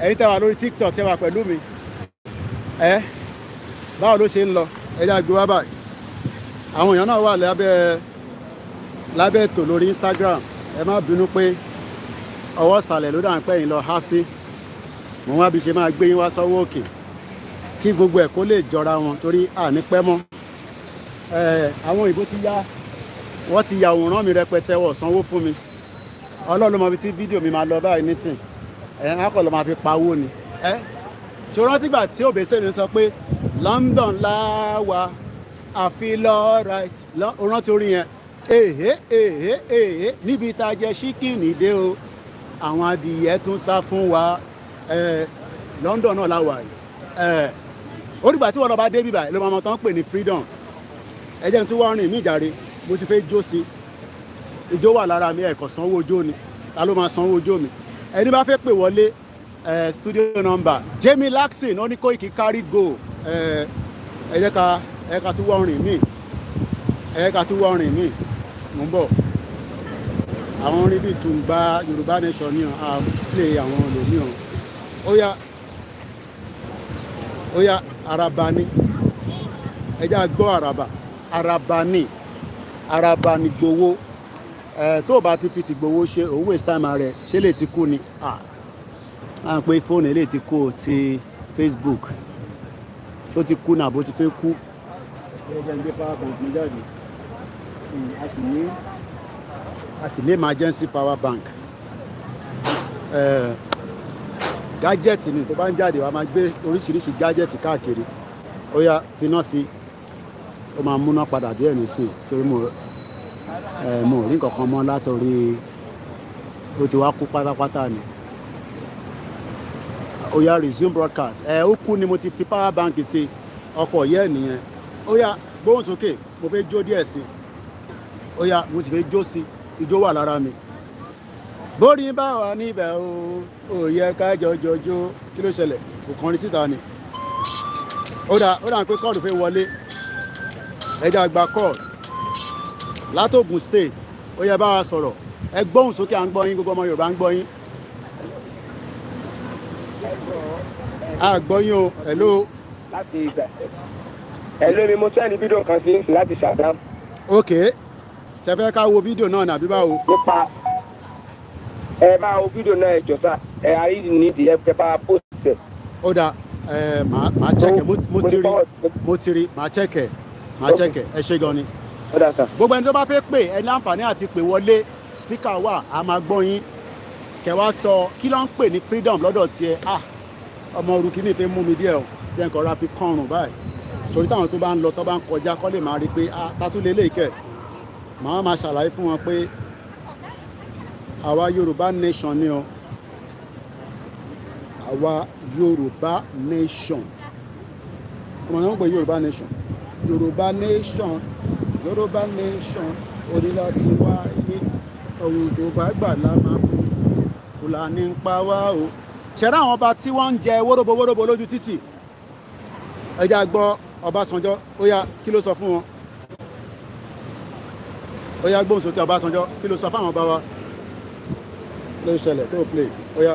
ẹ̀yin tẹ́ wà lórí TikTok tẹ́ wà pẹ̀lú mi báwo ló ṣe ń lọ ẹ jẹ́ àgbé wá báyìí àwọn èèyàn náà wà lábẹ́ ètò lórí Instagram ẹ má bínú pé ọwọ́ ìsàlẹ̀ ló dà ń pẹ́ yín lọ há sí mo wá bí ṣe máa gbé yín wá sọ́wọ́ òkè kí gbogbo ẹ̀ kó lè jọra wọn torí àní pẹ́ mọ́ àwọn òyìnbó wọ́n ti ya àwòrán mi rẹpẹtẹ wọ̀ sanwó fún mi Ọlọ́run mọ̀ bí tí fídíò mi máa lọ báyìí nísìn akọ̀lọ́ máa fi pawó ni ṣòro rántí gbà tí Òbésèré sọ pé London láwà àfi lọ́ọ̀rà rántí orin yẹn níbi tá a jẹ ṣíkìnì dé o àwọn adìyẹ tún sá fún wa London náà láwà yìí orígbà tí wọ́n lọ bá dé bíbà ló máa tán pè ní freedom ẹjẹ́ tí wọ́n rìn mí ìjàre mo ti fẹ́ jó sí ìjó wà lára mi ẹ̀kọ́ sanwó ojó ni ta ló máa sanwó ojó mi ẹni bá fẹ́ pè wọlé studio number Jamie Laxin ó ní Koiki carry go ẹ̀jẹ̀ ká tún wọ́n rìn mí mò ń bọ̀ àwọn orin bíi Tùǹgbà Yorùbá nation ni à play àwọn olómìíràn ó yá araba ni ẹjẹ́ àgbọ́ araba ni gbowó tó o bá ti fi ti gbowó ṣe òun waste time rẹ̀ ṣé lè ti kú ni à ń pé fóònù lè ti kú ti Facebook ṣó ti kú náà bó ti fẹ́ kú ẹgbẹ́ ń gbé power bank mi jáde a sì ní emergency power bank gájẹ́tì ni tó bá ń jáde wàá máa gbé oríṣiríṣi gájẹ́tì káàkiri ó yá finá sí ó máa múná padà díẹ̀ nísìn torí mo rí nǹkan kan mọ́ látọ̀rí ó ti wá kú pátápátá ni ó yá resume broadcast ó kú ni mo ti fi power bank sí ọkọ̀ yẹ́ nìyẹn ó yá gbóhùn sókè mo fẹ́ jó díẹ̀ sí ó yá mo ti fẹ́ jó sí ijó wà lára mi bórí bá wà níbẹ̀ ó yẹ ká jọjọjó kí ló ṣẹlẹ̀ kò kọrin síta ni ó dà pé kọ́ọ̀lù fẹ́ wọlé ẹja gba kọ́ọ̀lù látògùn state ó yẹ bá wa sọ̀rọ̀ ẹ gbóhùn sókè à ń gbọ́ yín gbogbo ọmọ Yorùbá ń gbọ́ yín a gbọ́ yín o hello. láti ibẹ̀ hello mi mo sẹ́ni fídíò kan sí láti Ṣàgámù. ok ṣe fẹ́ ká wo fídíò náà nàbí báwo. nípa ẹ máa wo fídíò náà ẹ jọ sá ẹ àrídì nídìí ẹ bá post ẹ. ó dáa màá chẹ́kẹ̀ mo ti rí màá chẹ́kẹ̀ ẹ ṣé gan ni. ó dáa sá. gbogbo ẹni tó bá fẹ́ pè ẹ ní àǹfààní àti pè wọlé spíkà wà á máa gbọ́ yín kẹwàá sọ kí ló ń pè ní freedom lọ́dọ̀ tiẹ̀ ọmọ orúkí ní ìfẹ́ mú mi díẹ̀ o bí ẹnìkan ra fi kọrùn báyìí torí táwọn tó bá ń lọ tó bá ń kọjá kọ́ lè máa rí pé tatúlé lè kẹ̀ màá máa ṣàlàyé fún wọn pé àwa Yorùbá nation ni o àwa Yorùbá nation ọmọ náà ń pè Yorùbá nation orí láti wáyé ohun tó bá gbà lá máa fún Fúlàní ń pa wá o ṣẹ̀rá àwọn ọba tí wọ́n ń jẹ wóróbo lójú títì ẹja gbọ́ Ọbásanjọ́ ó yá kí ló sọ fún wọn ó yá gbóhùn sókè Ọbásanjọ́ kí ló sọ fáwọn ọba wa ló ń ṣẹlẹ̀ tó play ó yá.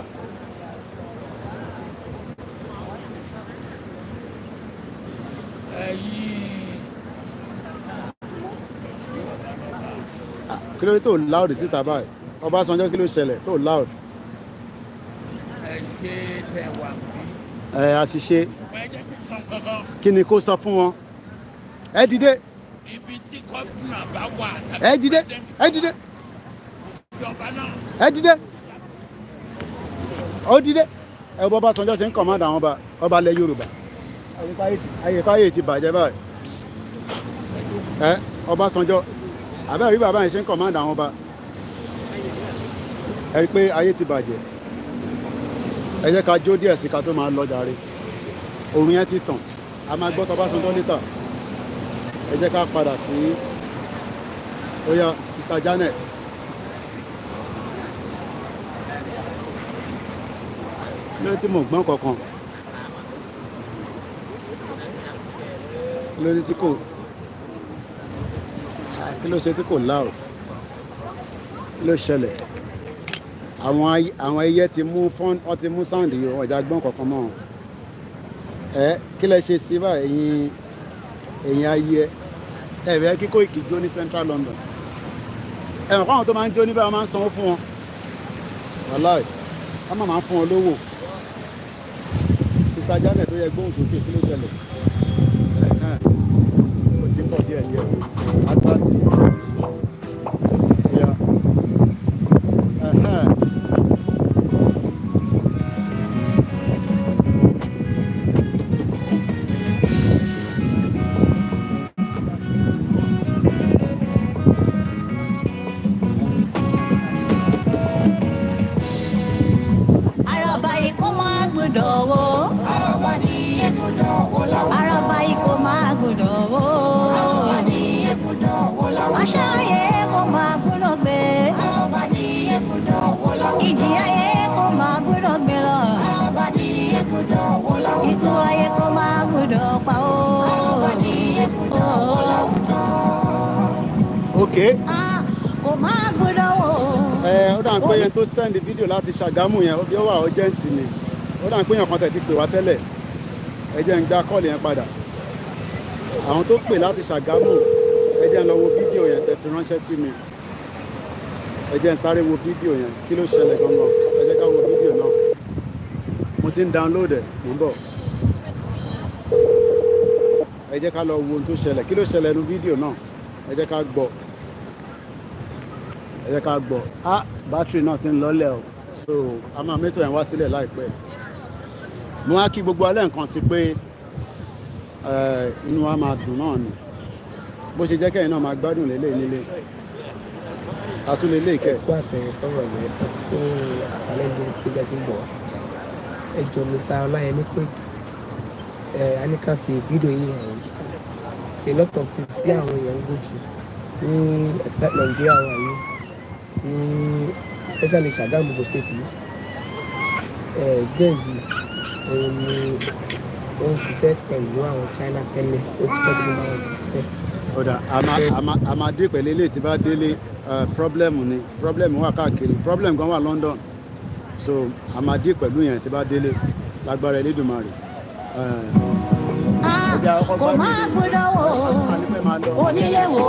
kí ló dé tó loud síta báyìí Ọbásanjọ́ kí ló ṣẹlẹ̀ tó loud. Àṣìṣe kí ni kó sọ fún wọn ẹ dìde ẹ dìde ẹ dìde ẹ dìde ó dìde ẹ bọ́ Ọbásanjọ́ ṣe ń kọ̀mọ́dà àwọn ọba ilẹ̀ Yorùbá ayéfáyé ti bàjẹ́ báyìí Ọbásanjọ́ àbẹ́rẹ́ rí bàbá yẹn ṣe ń kọ̀mọ́dà àwọn ọba ẹ rí pé ayé ti bàjẹ́ ẹ jẹ́ ká jó díẹ̀ sí ká tó máa lọ jàre òrùn yẹn ti tàn a máa gbọ́ t'Ọbásanjọ́ níta ẹ jẹ́ ká padà sí oya Sister Janet. lórí tí mo gbọ́n kankan lórí tí kò kí ló ṣe tí kò láò kí ló ṣẹlẹ̀ àwọn ẹyẹ ti mú fọ́n ọ ti mú sáǹdì ọjà gbọ́n kankan mọ́ kí lẹ ṣe sí báyìí ẹ̀yin ayé ẹ̀rẹ́ kí Koiki jó ní Central London ẹ̀wọ̀n fáwọn tó máa ń jó níbẹ̀ wọ́n máa ń sanwó fún wọn wàláì wọ́n máa ń fún wọn lówó. Sister Janet tó yẹ gbóhùn sókè kí ló ṣẹlẹ̀ ó ti ń bọ̀ díẹ̀ díẹ̀ advert ya Araba ikú máa gbọ́dọ̀ wó. Araba ní ẹ̀gbọ́dọ̀ wó láwùjọ. Araba ikú máa gbọ́dọ̀ wó. Araba ní ẹ̀gbọ́dọ̀ wó láwùjọ. Àṣà ayé kò máa gbọ́dọ̀ gbé. Araba ní ẹ̀gbọ́dọ̀ wó láwùjọ. Ìjì ayé kò máa gbọ́dọ̀ gbé lọ. Araba ní ẹ̀gbọ́dọ̀ wó láwùjọ. Ìtú ayé kò máa gbọ́dọ̀ pa ó. Araba ní ẹ̀gbọ́dọ̀ wó láwùjọ. Okay. Kò máa gbọ́dọ̀ wó. Ó dà ń pé yẹn tó send video láti Ṣàgámù yẹn ó wà urgent ni ó dà ń pé yẹn kan tẹ̀ ti pè wá tẹ́lẹ̀ ẹ jẹ́ ń gbá kọ́ọ̀lù yẹn padà àwọn tó pè láti Ṣàgámù ẹ jẹ́ ń lọ wo fídíò yẹn tẹ́ fi ránṣẹ́ sí mi ẹ jẹ́ ń sáré wo fídíò yẹn kí ló ṣẹlẹ̀ gangan ẹ jẹ́ ká wo fídíò náà mo ti ń download ẹ̀ mò ń bọ̀ ẹ jẹ́ ká lọ wo ohun tó ṣẹlẹ̀ kí ló ṣẹlẹ̀ nínú fídíò náà ẹ jẹ́ ká gbọ́ ẹ jẹ́ ká gbọ́ bátìrì náà ti ń lọ́lẹ̀ o so a máa mẹ́tò yẹn wá sílẹ̀ láìpẹ́ mo wá kí gbogbo alẹ́ nǹkan sí pé inú wa máa dùn náà ni bó ṣe jẹ́ kẹ́yìn náà máa gbádùn lélẹ̀ nílé àtúnlélẹ̀ kẹ́. kó àṣeyìn fọwọ́ mi fún àṣálẹ́ ìlú tó jẹ́ kí n bọ̀ ẹ jọ Mr. Ọláyẹmí Koiki a ní ká fi fídíò yìí hàn a lot of people tí àwọn èèyàn ń gbójú ní expect Nigeria wà yìí especially Ṣàgámù Ogun State yìí gẹ́ẹ̀gì òun ni ó ń ṣiṣẹ́ pẹ̀lú àwọn China tẹ́lẹ̀ ó ti pẹ́ tó máa ń ṣiṣẹ́. ọ̀dà a máa dé pẹ̀lú ilé tí bá délé problem wà káàkiri problem gan wà London so a máa dé pẹ̀lú yẹn tí bá délé lágbára Elédùmarè. Kò máa gbọ́dọ̀ wò onílé wò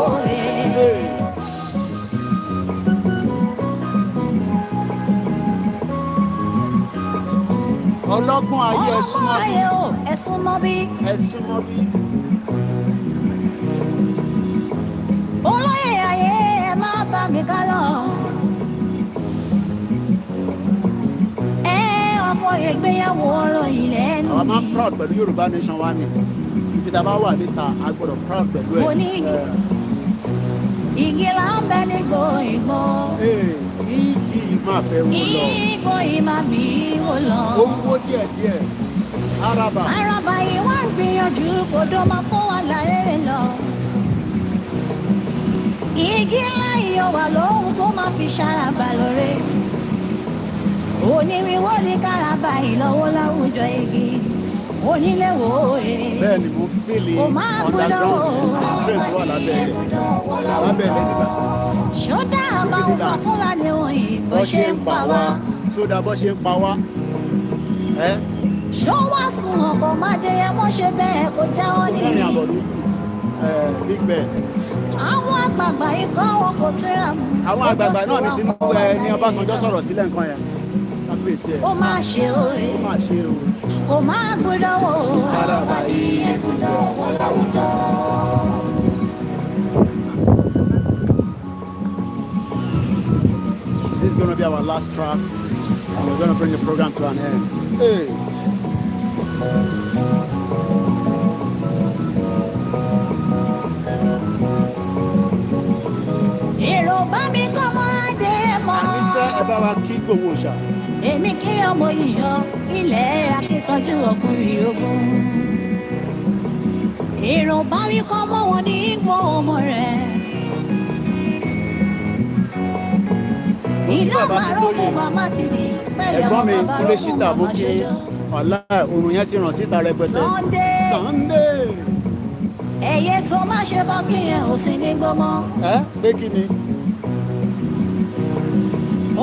ọlọ́gbọ́n ayé ẹ̀sùn mọ́ bí. olóyè ayé ẹ má bá mi ká lọ. ọ̀pọ̀ ìgbéyàwó ọ̀rọ̀ yìí lẹ́nu. àwa máa ń proud pẹ̀lú Yorùbá nation wa ni ibi tá a bá wà níta a gbọ́dọ̀ proud pẹ̀lú ẹ̀. mo ní igi là ń bẹ ní gbòǹgbò. igi máa fẹ́ wó lọ. igbó yìí máa bí wó lọ. ó ń wó díẹ̀díẹ̀ araba. araba yìí wá ń gbìyànjú kò dọ́mọ kó wà lárẹ́rẹ́ lọ. igi ńlá yìí wà lóhun tó máa fi ṣàràbà lóore. oníwíwó ní káràbà ìlọ́wọ́ láwùjọ igi. onílé wo bẹ́ẹ̀ ni mo fíìlì underground train tó wà lábẹ́ ilẹ̀ nígbà. ṣódà àbáwọn sọ fúlàní wọ̀nyí bó ṣe ń pa wá. ṣódà bó ṣe ń pa wá. ṣó wá sùn ọkọ̀ máde ẹ mọ́ ṣe bẹ́ẹ̀ kó jáwọ́ nínú. lẹ́yìn àbọ̀ ló kù Big Ben. àwọn àgbààgbà ikọ̀ wọn kò tẹ́ra mú. àwọn àgbààgbà náà ní Tinubu ní Ọbásanjọ́ sọ̀rọ̀ sílẹ̀ nǹkan yẹn kábíyèsí ẹ̀. ó máa ṣe òye ó máa ṣe o. kò máa gbọ́dọ̀ wò. Araba yìí gbọ́dọ̀ wọ láwùjọ. This is going to be our last track, and we're going to bring the program to an end. Hey. èrò bá mi kọ́ mọ́dé mọ́. Àníṣe ẹ bá wa kí gbowó ṣá. èmi kí ọmọ yìnyín ilẹ̀ akíkanjú ọkùnrin ogun. èrò bá mi kọ́ mọ́ wọn ní gbọ́ ọmọ rẹ̀. ìlú àmàrò mú màmá ti ní pẹ̀lẹ́ ẹ̀gbọ́n mi bàbá Kúnlé ló mú Ṣítà mú màmá kí ṣojú. ọ̀la òrùn yẹn ti ràn síta rẹpẹtẹ. Sunday. ẹyẹ tó má ṣe bọ́ kí yẹn ò sí ní gbọ́mọ́. ẹ pé kí ni.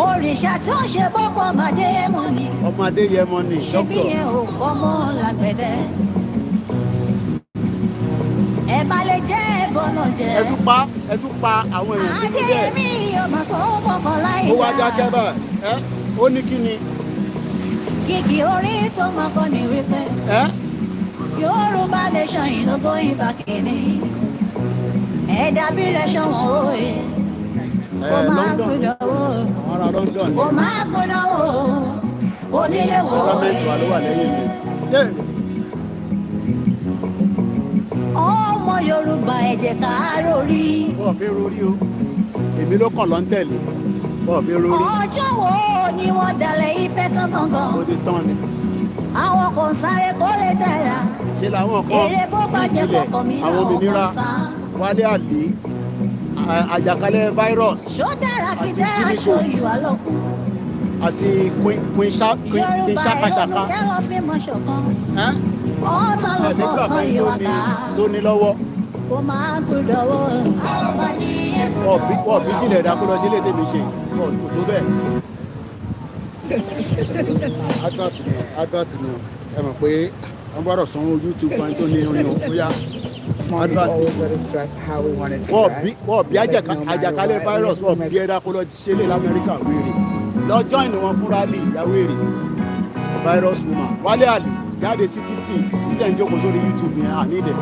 òrìṣà tí ó ṣe bọ́pọ̀ ọmọdé mọ́ ni. ọmọdé yẹ mọ ni ṣebí dókítà. yẹn ò kọ́mọ́ lágbẹ̀dẹ. ẹ bá lè jẹ́ ẹ̀bọ̀nà jẹ́. ẹ tún pa àwọn èèyàn sínú adé bẹ́ẹ̀. mi ọmọ sọ ó mọ̀kàn láì ó wá dákẹ́ báyìí ẹ ó ní kí ni. kìkì orí tó máa kọ́ ni wípé. Yorùbá nation yìí ló going back kìíní. ẹ̀dá bí rẹ̀ ṣọ̀wọ́n òye. kò máa gbọ́dọ̀ wò. ará London ni. kò máa gbọ́dọ̀ wò. onílé wò. gọ́ọ̀mẹ̀ntì wa ló wà lẹ́yìn mi. ọmọ Yorùbá ẹ jẹ́ ká rórí. bọ́ọ̀ fi rórí o èmi ló kàn lọ ń tẹ̀lé bọ́ọ̀ fi rórí. ọjọ́ wo ni wọ́n dalẹ̀ Ifẹ̀ tán gangan. ó ti tán ni. àwọn kò sáré kó lè dára. ṣe làwọn kan èrè bó bàjẹ́ kọ̀ọ̀kan mi àwọn òmìnira Wálé Àlè àjàkálẹ̀ virus ṣó dára kí tẹ́ aṣọ ìwà lọ́kùn. àti queen ṣàkàṣàkà. Yorùbá ẹ̀ ló fi mọ̀ ṣọ̀kan. ọ̀tá ló ẹ̀mí kọ̀ gbà ọ̀kan fẹ́ ìwà ká. tó ní lọ́wọ́. kó máa gbọ́dọ̀ wò. wọ́n bí jìnlẹ̀ dákú lọ sí ilé tèmi ṣe kò tó bẹ́ẹ̀. advert ni ẹ mọ̀ pé wọ́n gbọ́dọ̀ sanwó YouTube fún ẹni tó ní orin o bóyá advert. wọ́n bí àjàkálẹ̀ virus wọ́n bí ẹ̀dá kó lọ ṣe lé l'Amẹ́ríkà wéèrè lọ́jọ́ ìní wọn fúnra lè yá wéèrè virus woman Wálé Àlè jáde sí títì níta ìjókòó sórí YouTube yẹn àníìdẹ̀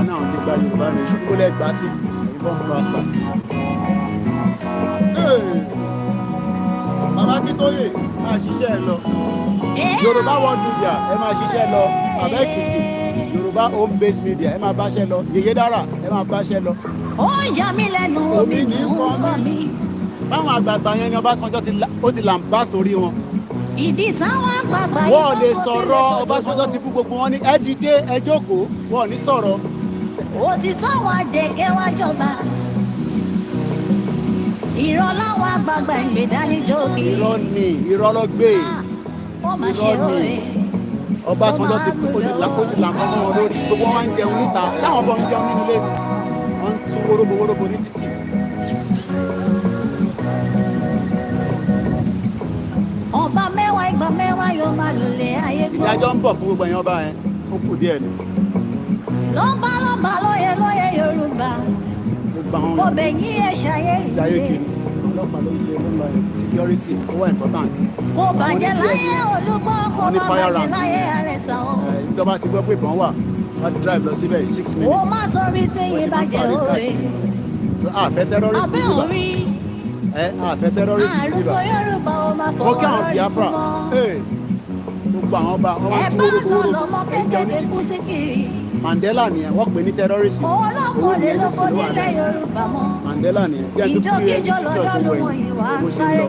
náà ti gba Yorùbá ní ṣùgbọ́n lẹ́gbàá sí ìbọn pásítà. Bàbá Akíntóyè máa ṣiṣẹ́ ẹ lọ. Yorùbá World Media ẹ máa ṣiṣẹ́ lọ. Bàbá Èkìtì Yorùbá Home Based Media ẹ máa báṣẹ́ lọ. Yèyé Dára ẹ máa báṣẹ́ lọ. ó yà mí lẹ́nu omi ní kọ́ mi. Báwọn àgbààgbà yẹn ni Ọbásanjọ́ ti làǹbá sórí wọn. ìdí táwọn àgbààgbà yìí wọ́n lè sọ̀rọ̀ Ọbásanjọ́ ti bú gbogbo wọn ní ẹ dìde ẹ jókòó wọ́n ní sọ̀rọ̀. ó ti sọ̀wọ́ àjẹkẹ́ wá jọba. irọ́ láwọn àgbààgbà ìgbèdánijọ́ kiri. irọ́ ló gbé wọ́n máa ṣe òye. Ọbásanjọ́ ti là ń kọ́ wọn lórí gbogbo wọn máa ń jẹun níta sáwọn bọ̀ ń jẹun nínú ilé wọn ń tú wóróbo ní títì. ọba mẹ́wàá ìgbà mẹ́wàá yóò máa lòlẹ̀ ayé gbọ́. ìdájọ́ ń bọ̀ fún gbogbo ẹ̀yàn ọba yẹn ó kù díẹ̀ ni. lọ́ba lóye Yorùbá. ọbẹ̀ yín ẹ̀ ṣayé kiri. ọlọ́pàá ló ń ṣe lọ́la security ó wà important. kò bàjẹ́ láyé Olúgbọ́n kò má bàjẹ́ láyé Àrẹ̀sà o. ìjọba ti gbọ́ pé ìbọn wà wọ́n drive lọ síbẹ̀ 6 minutes. ó má torí tí yín bàjẹ́ òwe. àfẹ́ terrorist àbẹ́ òrí. àfẹ́ terrorist níbà. àrùkọ Yorùbá ó máa fọwọ́ kí àwọn Biafra gbogbo àwọn ọba wọn máa ń tú wóróbo ẹ̀jẹ̀ ní títì. Mandela nìyẹn wọ́n pè ní terrorist. owó ní ẹni sì ló wà lẹ́yìn. Mandela nìyẹn bí ẹ tó kú ẹ tó tó wọ ẹ̀yìn owó ṣe ń lọ.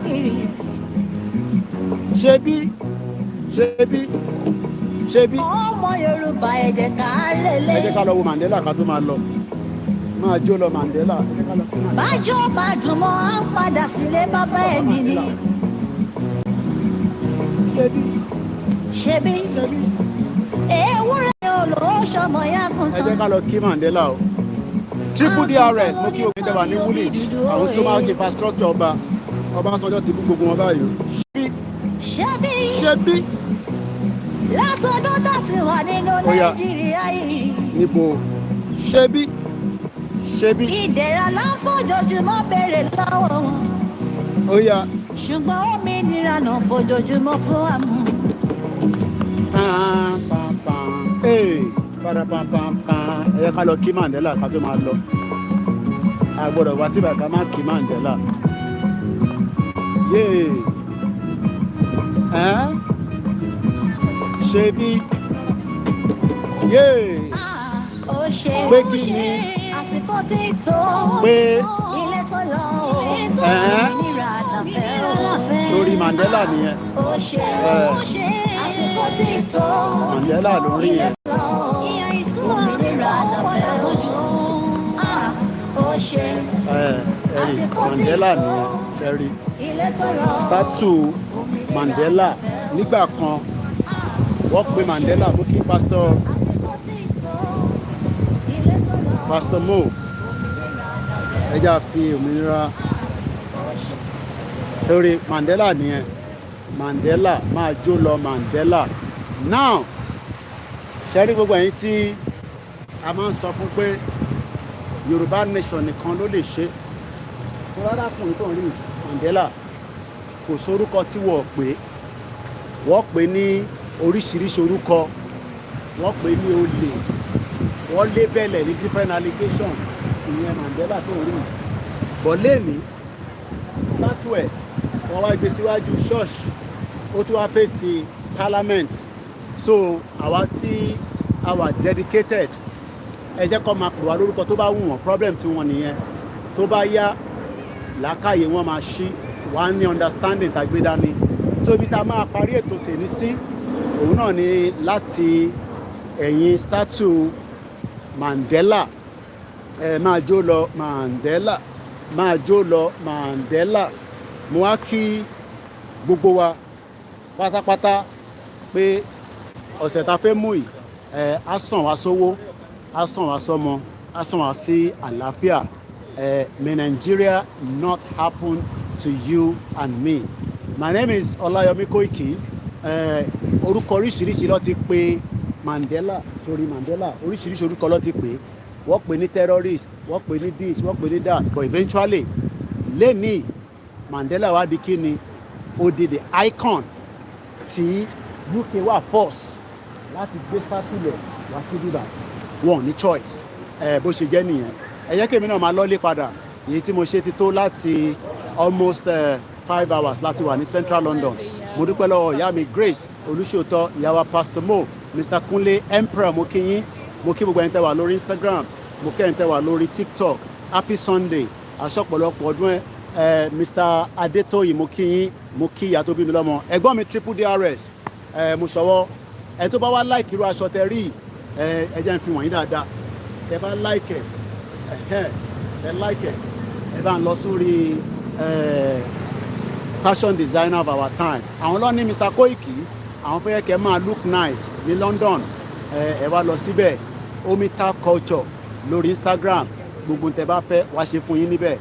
ṣebí. ọmọ Yorùbá ẹ jẹ́ ká lélẹ̀. ẹ jẹ́ ká lọ wo Mandela ká tó máa lọ máa jó lọ Mandela. bájọ́ bá dùn mọ́ á ń padà sílé bàbá ẹ̀ nìyí. ṣebí ewúrẹ́ olóṣọmọ ya kún tán. ẹ jẹ́ ká lọ kí Mandela o. Triple DRS mo kí omi tẹ́wà ní Woolwich àwọn stomach infrastructure Ọbásanjọ́ ti bú gbogbo wọn báyìí o. ṣebí. látọdún tó ti wà nínú Nàìjíríà yìí. níbo ṣebí. ṣebí. ìdẹ̀ra ló ń fojoojúmọ́ béèrè lọ́wọ́ wọn. Ó yá. ṣùgbọ́n òmìnira náà fojoojúmọ́ fún àmú. Ẹ yẹ ká lọ kí Mandela ká tó máa lọ. A gbọ́dọ̀ wá síbẹ̀ ká má kí Mandela. Yéè. Ṣebí. Yéè. Ó ṣe Pé kí ni? àsìkò tí tó Pé. ilé tó lọ òmìnira láfẹ́. Torí Mandela nìyẹn. Ó ṣe àsìkò tí tó Mandela ló rí yẹn. ìyẹn ìsúná òmìnira láfẹ́ lójú. Ó ṣe àsìkò tí Mandela tó nìyẹn ṣẹ́rí. ilé tó lọ. Statue Mandela nígbà kan wọ́n pe Mandela mú kí Pastor Mo ẹja fi òmìnira lórí Mandela nìyẹn. Mandela máa jó lọ Mandela. Now ṣẹ́rí gbogbo ẹ̀yin tí a máa ń sọ fún pé Yorùbá nation nìkan ló lè ṣe. Mo rárá kùn tó ń rí Mandela kò sórúkọ tí wọ́n pè ní oríṣiríṣi orúkọ, wọ́n pè ní olè, wọ́n lébẹ̀lẹ̀ ní different allegation ìyẹn Mandela tó ń rí. Bọ̀ lẹ́ni statue ẹ̀ wọ́n wá gbé síwájú ṣọ́ọ̀ṣì, ó tún wá fèsì parliament. So àwa tí a wà dedicated ẹ jẹ́ kó máa pè wá lórúkọ tó bá wù wọ́n, problem tí wọ́n nìyẹn. Tó bá yá làákàyè wọn máa ṣí, wà á ní understanding tàgbé dání. So ibi tá a máa parí ètò tèmi sí òun náà ni láti ẹ̀yìn statue Mandela. Máa jó lọ Mandela, máa jó lọ Mandela. Mo wá kí gbogbo wa pátápátá pé ọ̀sẹ̀ tá fẹ́ mú yìí á sàn wá sówó, á sàn wá sọ́mọ, á sàn wá sí àlàáfíà. May Nigeria not happen to you and me. My name is Olayomi Koiki. Orúkọ oríṣiríṣi ló ti pè Mandela, torí Mandela oríṣiríṣi orúkọ ló ti pè. Wọ́n pè ní terrorist, wọ́n pè ní this, wọ́n pè ní that, but eventually lẹ́ni Mandela wá di kí ni? Ó di the icon tí UK wà force láti gbé sátúlẹ̀ wá sí bíbá. Wọ́n ní choice. Bó ṣe jẹ́ nìyẹn. Ẹ jẹ́ kí èmi náà máa lọ́lé padà. Èyí tí mo ṣe ti tó láti almost 5 hours láti wà ní Central London. Mo dúpẹ́ lọ́wọ́ ìyá mi Grace Olúṣòótọ́, ìyá wa Pastor Mo, Mr. Kunle Emperor, mo kí yín. Mo kí gbogbo ẹni tẹ́ wà lórí Instagram, mo kí ẹni tẹ́ wà lórí TikTok. Happy Sunday, aṣọ́pọ̀lọpọ̀ ọdún Mr. Adetoyi, mo kí yín. Mo kí ìyá tó bí mi lọ́mọ. Ẹ̀gbọ́n mi Triple DRS, mo ṣọwọ́. Ẹ tó bá wá like irú aṣọ tẹ rí, ẹ jẹ́ n fi wọ̀nyí dáadáa. Ẹ bá like ẹ like ẹ bá ń lọ sórí fashion designer of our time. Àwọn ló ní Mr. Koiki, àwọn fẹ́ kẹ́ máa look nice ní London. Ẹ wá lọ síbẹ̀, Omita Culture lórí Instagram. Gbogbo tẹ́ bá fẹ́ wá ṣe fún yín níbẹ̀.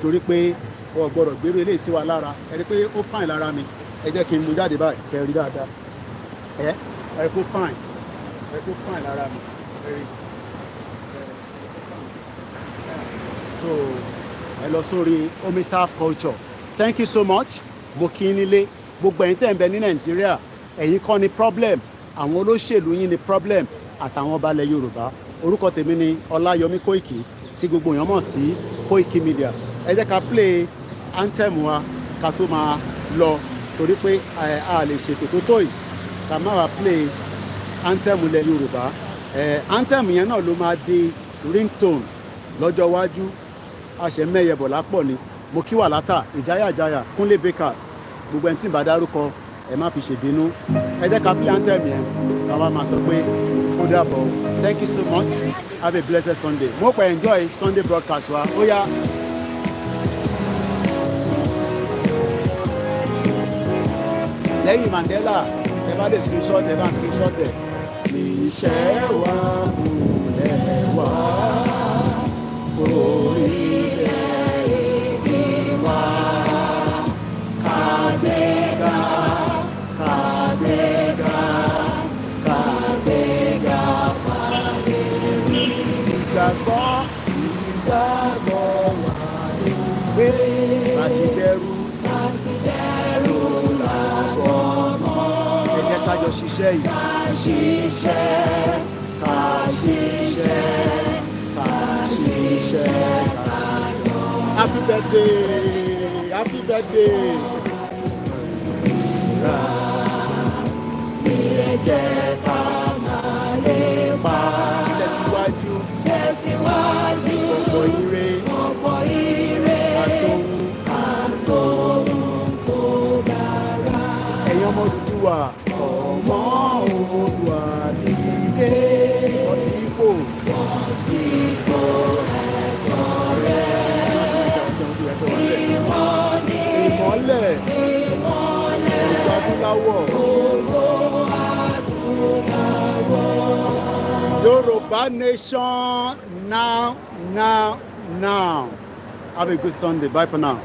Torí pé o gbọ́dọ̀ gbèrú eléyìí sí wa lára. Ẹ rí pé ó fine lára mi. Ẹ jẹ́ kí n mú jáde báyìí kẹ́ rí dáadáa. Ẹ rí pé ó fine. Ẹ rí pé ó fine lára mi. So ẹ lọ sórí Omita Culture. Thank you so much. Mo kí yín nílé. Gbogbo ẹ̀yin tẹ́ ń bẹ ní Nàìjíríà, ẹ̀yin kọ́ ni problem. Àwọn olóṣèlú yín ni problem àtàwọn ọba ilẹ̀ Yorùbá. Orúkọ tèmi ni Ọláyọmí Koiki tí gbogbo èèyàn mọ̀ sí Koikimedia. Ẹ jẹ́ ká play anthem wa ká tó máa lọ torí pé a lè ṣètò tó tó yìí ká má wá play anthem ilẹ̀ Yorùbá. Anthem yẹn náà ló máa di ringtone lọ́jọ́ iwájú. Àṣẹ mẹ́yẹbọ̀ lápọ̀ ni. Mo kí wà látà ìjáyàjáyà Kúnlé Bakers, gbogbo ẹni tí ń bá dárúkọ ẹ má fi ṣèbínú. Ẹ jẹ́ ká play anthem yẹn káwá máa sọ pé ó dàbọ̀. Thank you so much. Have a blessed Sunday. Mo pẹ̀ enjoy Sunday broadcast wa. Ó yá. Lẹ́yìn Mandela ẹ bá dé screenshot ẹ bá ń screenshot ẹ. Iṣẹ́ wa múlẹ̀ wá orílẹ̀-èdè wa. Kàdégà, kàdégà, kàdégà fàdérí. Ìgbàgbọ́, ìgbàgbọ́. láti bẹ̀rù làbọ̀ mọ́. Ẹ jẹ́ ká jọ ṣiṣẹ́ yìí. Ká ṣiṣẹ́, ká ṣiṣẹ́, ká ṣiṣẹ́, ká jọ. Happy birthday, happy birthday. Ẹ jẹ́ ká máa lépa. Tẹ̀síwájú. Tẹ̀síwájú. Ọ̀pọ̀ ire. Ọ̀pọ̀ ire. Àtòhun tó dára. Ẹ̀yin ọmọ Odùduwà. Ọmọ Odùduwà dìde. Bọ́ sí ipò. Bọ́ sí ipò ẹ̀tọ́ rẹ̀. Ìwọ ni ìmọ́lẹ̀. Ìmọ́lẹ̀. Gbogbo adúláwọ̀. Gbogbo adúláwọ̀. Yoruba nation now. Have a good Sunday. Bye for now.